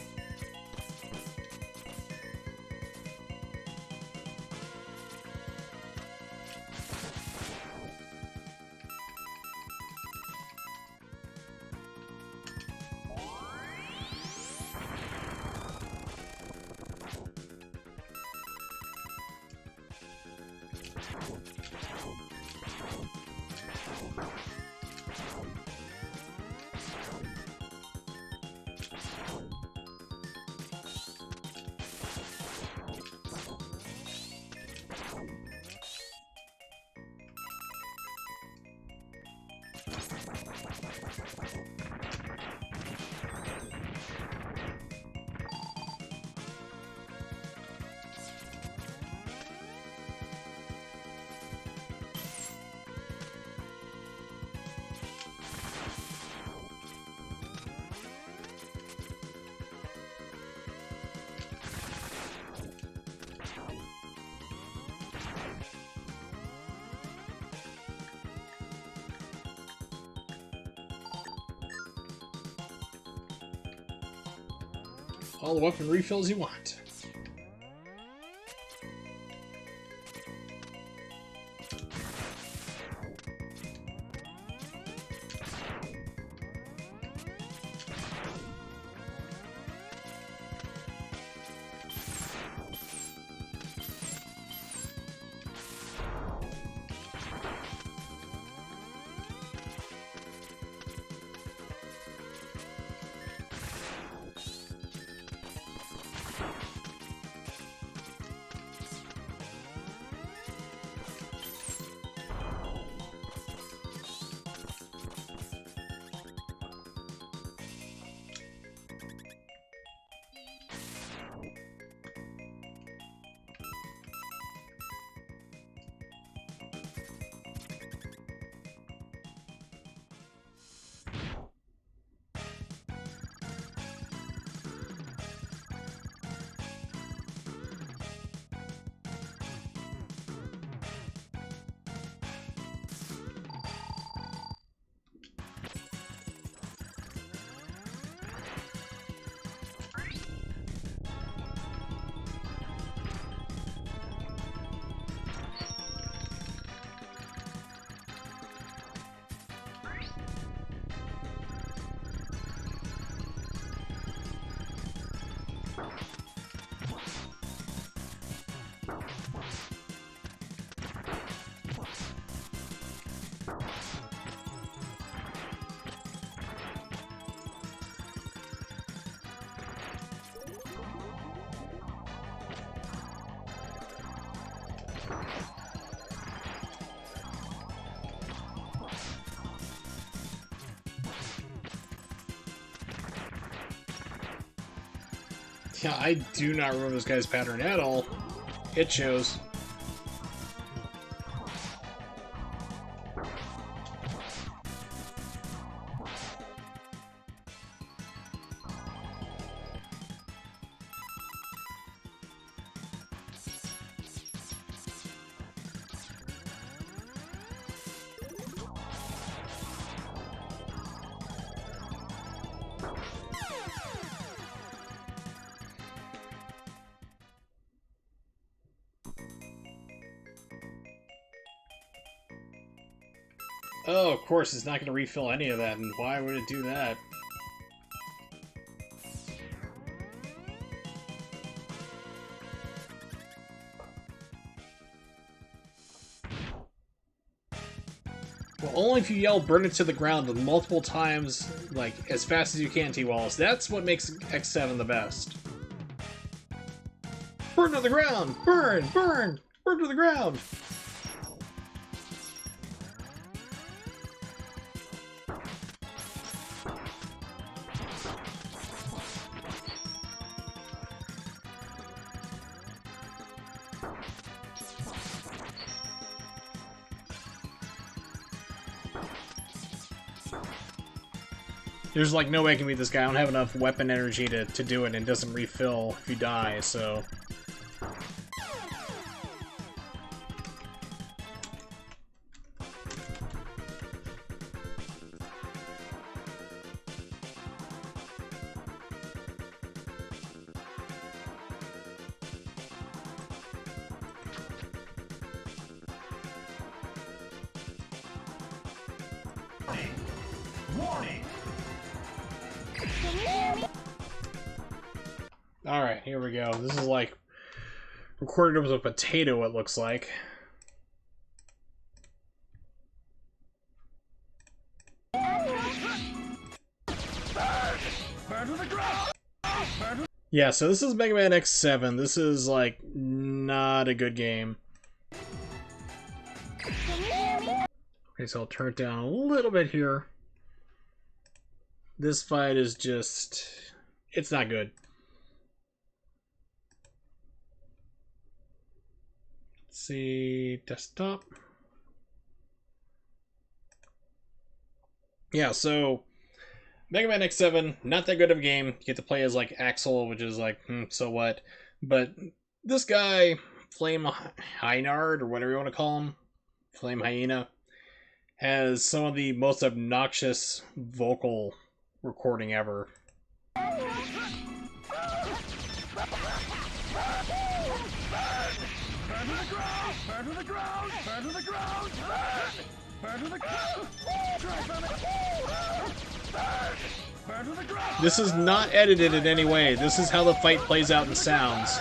S1: All the weapon refills you want. Yeah, I do not remember this guy's pattern at all. It shows. Oh, of course, it's not going to refill any of that, and why would it do that? Well, only if you yell burn it to the ground multiple times, like, as fast as you can, T-Wallace. That's what makes X7 the best. Burn to the ground! Burn! Burn! Burn to the ground! There's like no way I can beat this guy. I don't have enough weapon energy to do it, and it doesn't refill if you die, so...
S3: Warning!
S1: Alright, here we go. This is like recorded with a potato, it looks like. Yeah, so this is Mega Man X7. This is like not a good game. Okay, so I'll turn it down a little bit here. This fight is just... it's not good. Let's see... desktop. Yeah, so... Mega Man X7, not that good of a game. You get to play as, like, Axel, which is like, so what? But this guy, Flame Hynard, or whatever you want to call him, Flame Hyena, has some of the most obnoxious vocal recording ever. This is not edited in any way. This is how the fight plays out in sounds.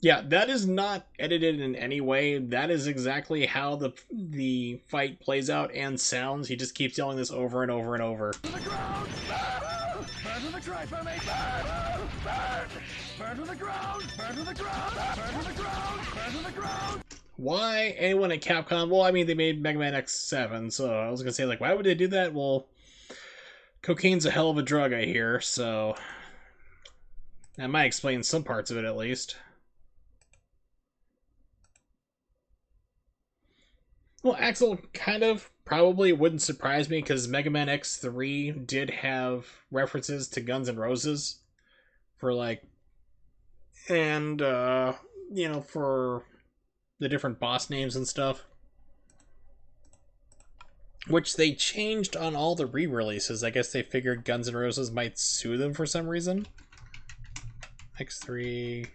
S1: Yeah, that is not edited in any way. That is exactly how the fight plays out and sounds. He just keeps yelling this over and over and over. Why anyone at Capcom? Well, I mean, they made Mega Man X7, so I was gonna say, like, why would they do that? Well, cocaine's a hell of a drug, I hear, so that might explain some parts of it, at least. Well, Axel kind of probably wouldn't surprise me because Mega Man X3 did have references to Guns N' Roses for like, and you know, for the different boss names and stuff, which they changed on all the re-releases. I guess they figured Guns N' Roses might sue them for some reason. X3.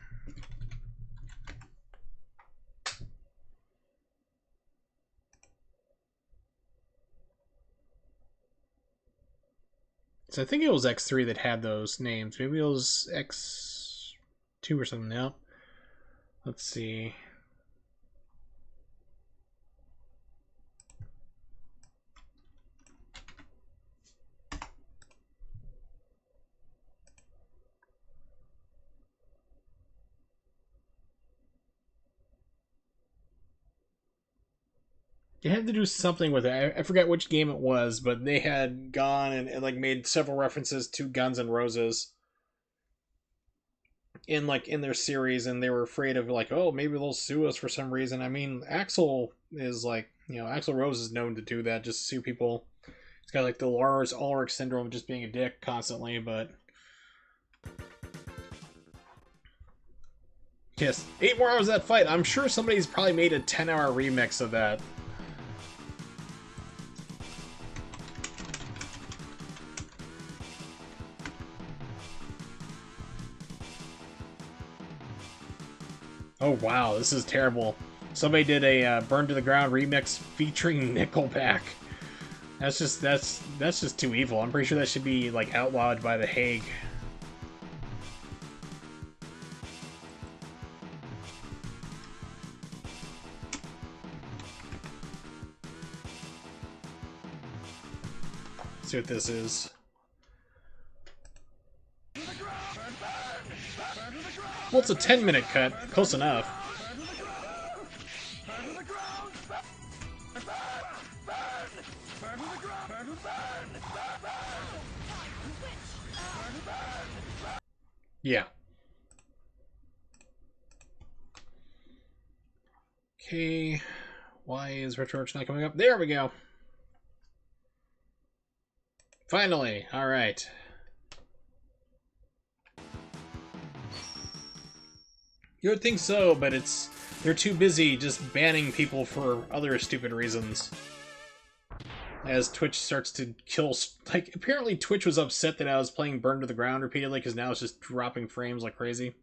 S1: So I think it was X3 that had those names. Maybe it was X2 or something. No. Let's see. They had to do something with it. I forget which game it was, but they had gone and like made several references to Guns N' Roses in their series, and they were afraid of like, oh, maybe they'll sue us for some reason. I mean, Axel is like, you know, Axl Rose is known to do that, just sue people. He's got like the Lars Ulrich syndrome of just being a dick constantly, but yes, 8 more hours of that fight. I'm sure somebody's probably made a 10-hour remix of that. Oh wow, this is terrible. Somebody did a Burn to the Ground remix featuring Nickelback. That's just too evil. I'm pretty sure that should be like outlawed by The Hague. Let's see what this is. Well, it's a 10-minute cut. Close enough. Yeah. Okay. Why is RetroArch not coming up? There we go. Finally. All right. You would think so, but they're too busy just banning people for other stupid reasons. As Twitch starts to kill... Like, apparently Twitch was upset that I was playing Burn to the Ground repeatedly, because now it's just dropping frames like crazy.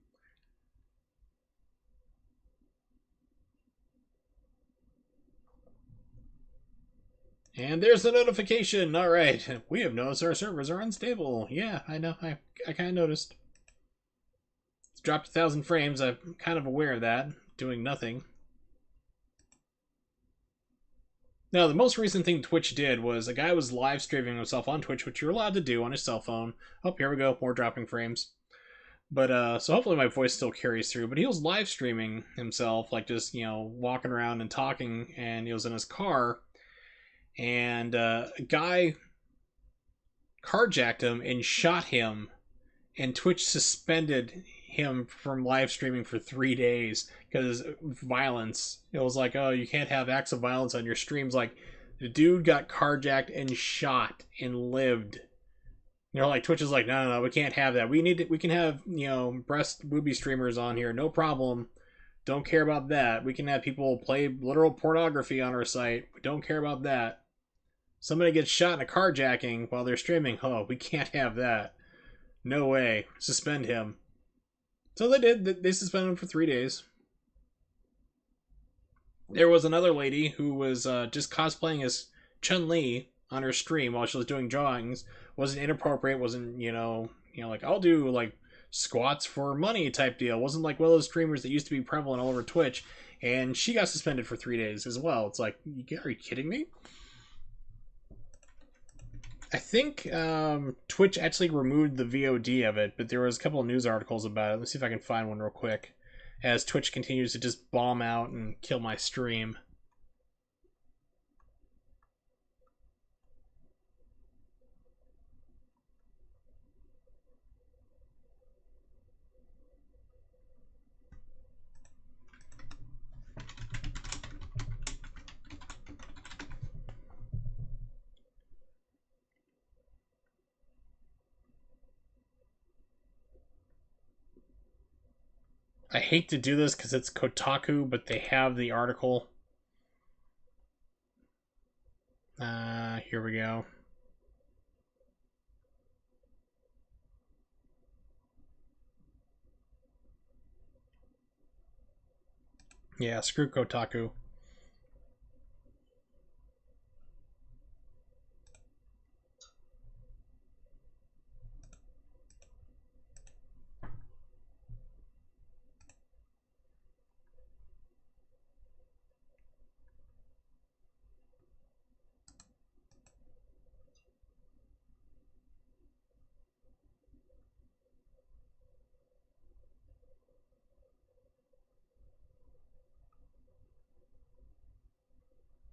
S1: And there's the notification! Alright, we have noticed our servers are unstable. Yeah, I know, I kind of noticed. It's dropped 1,000 frames, I'm kind of aware of that. Doing nothing. Now, the most recent thing Twitch did was a guy was live streaming himself on Twitch, which you're allowed to do on his cell phone. Oh, here we go, more dropping frames. But, so hopefully my voice still carries through. But he was live streaming himself, like just, you know, walking around and talking, and he was in his car. And a guy carjacked him and shot him, and Twitch suspended him from live streaming for 3 days because violence. It was like, oh, you can't have acts of violence on your streams. Like, the dude got carjacked and shot and lived. You know, like Twitch is like, no, we can't have that. We can have, you know, breast booby streamers on here, no problem. Don't care about that. We can have people play literal pornography on our site. We don't care about that. Somebody gets shot in a carjacking while they're streaming. Oh, we can't have that. No way. Suspend him. So they did. They suspended him for 3 days. There was another lady who was just cosplaying as Chun-Li on her stream while she was doing drawings. Wasn't inappropriate. Wasn't, you know, like, I'll do, like, squats for money type deal. Wasn't like one of those streamers that used to be prevalent all over Twitch. And she got suspended for 3 days as well. It's like, are you kidding me? I think Twitch actually removed the VOD of it, but there was a couple of news articles about it. Let's see if I can find one real quick. As Twitch continues to just bomb out and kill my stream. I hate to do this because it's Kotaku, but they have the article. Here we go. Yeah, screw Kotaku.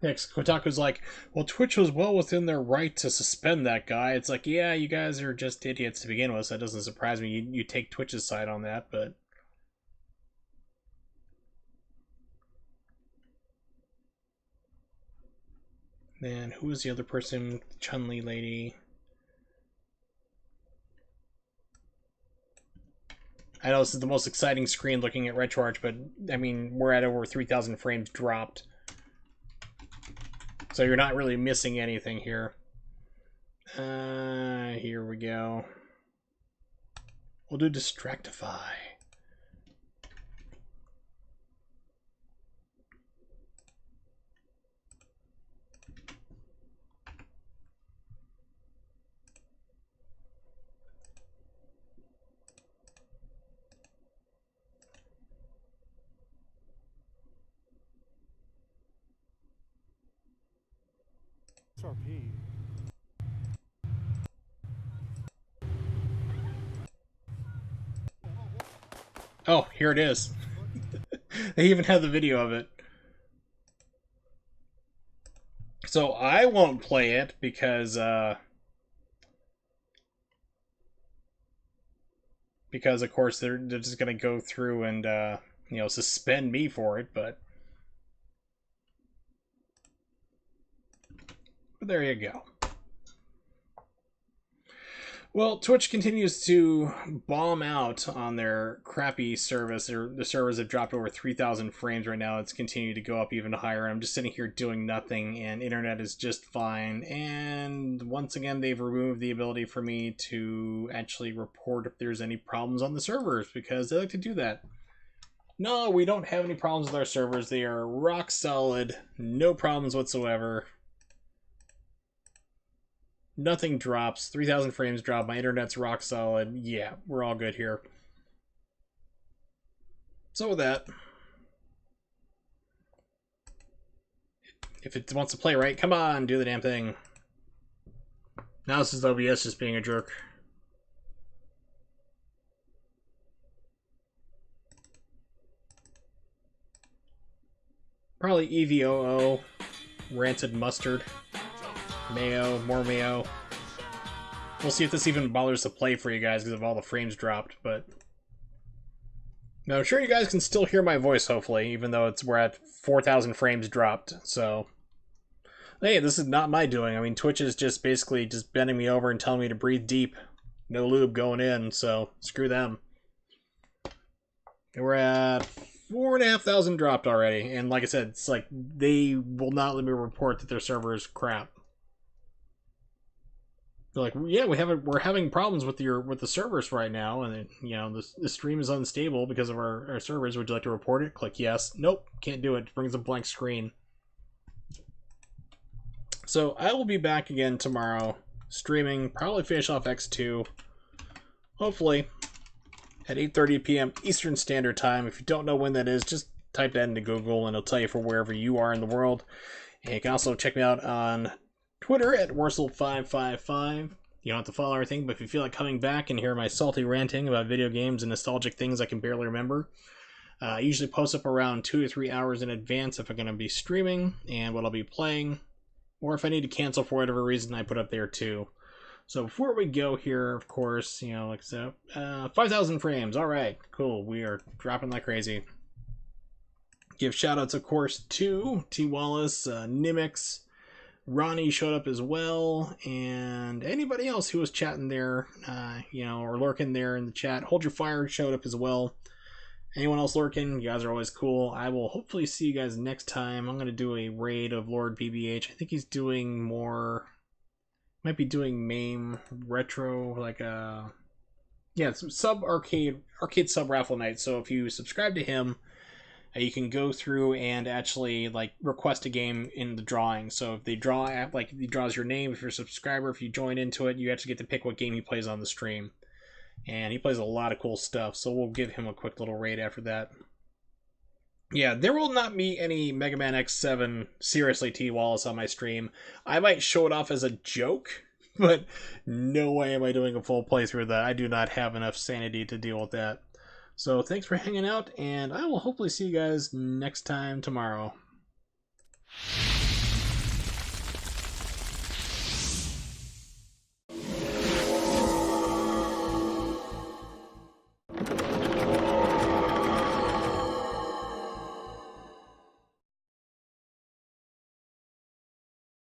S1: Next, Kotaku's like, well, Twitch was well within their right to suspend that guy. It's like, yeah, you guys are just idiots to begin with, so that doesn't surprise me. You take Twitch's side on that, but... Then, who was the other person? Chun-Li lady. I know this is the most exciting screen looking at RetroArch, but, I mean, we're at over 3,000 frames dropped. So you're not really missing anything here. Here we go. We'll do Distractify.
S3: XRP.
S1: Oh, here it is. They even have the video of it. So I won't play it because of course they're just gonna go through and you know, suspend me for it. But But there you go. Well, Twitch continues to bomb out on their crappy service. The servers have dropped over 3,000 frames right now. It's continued to go up even higher. I'm just sitting here doing nothing, and internet is just fine. And once again, they've removed the ability for me to actually report if there's any problems on the servers, because they like to do that. No, we don't have any problems with our servers. They are rock solid. No problems whatsoever. Nothing drops. 3,000 frames drop. My internet's rock solid. Yeah, we're all good here. So with that, if it wants to play right, come on, do the damn thing. Now this is OBS just being a jerk. Probably EVOO, rancid mustard. Mayo, more mayo. We'll see if this even bothers to play for you guys because of all the frames dropped, but... No, I'm sure you guys can still hear my voice, hopefully, even though we're at 4,000 frames dropped, so... Hey, this is not my doing. I mean, Twitch is just basically just bending me over and telling me to breathe deep. No lube going in, so screw them. And we're at 4,500 dropped already, and like I said, it's like, they will not let me report that their server is crap. They're like, yeah, we're having problems with the servers right now, and you know the stream is unstable because of our servers. Would you like to report it? Click yes. Nope, can't do it. It brings a blank screen. So I will be back again tomorrow, streaming. Probably finish off X2. Hopefully at 8:30 p.m. Eastern Standard Time. If you don't know when that is, just type that into Google and it'll tell you for wherever you are in the world. And you can also check me out on Twitter at Wursel555. You don't have to follow everything, but if you feel like coming back and hear my salty ranting about video games and nostalgic things I can barely remember, I usually post up around 2 to 3 hours in advance if I'm going to be streaming and what I'll be playing, or if I need to cancel for whatever reason, I put up there too. So before we go here, of course, you know, like so, 5,000 frames. All right, cool. We are dropping like crazy. Give shoutouts, of course, to T. Wallace, Nimix, Ronnie showed up as well, and anybody else who was chatting there, you know, or lurking there in the chat. Hold Your Fire showed up as well. Anyone else lurking, you guys are always cool. I will hopefully see you guys next time. I'm going to do a raid of Lord BBH. I think he's doing more, might be doing MAME retro, like yeah, it's arcade sub raffle night. So if you subscribe to him, you can go through and actually like request a game in the drawing. So if they draw, like he draws your name, if you're a subscriber, if you join into it, you actually get to pick what game he plays on the stream. And he plays a lot of cool stuff, so we'll give him a quick little raid after that. Yeah, there will not be any Mega Man X7 Seriously T. Wallace on my stream. I might show it off as a joke, but no way am I doing a full playthrough of that. I do not have enough sanity to deal with that. So thanks for hanging out, and I will hopefully see you guys next time tomorrow.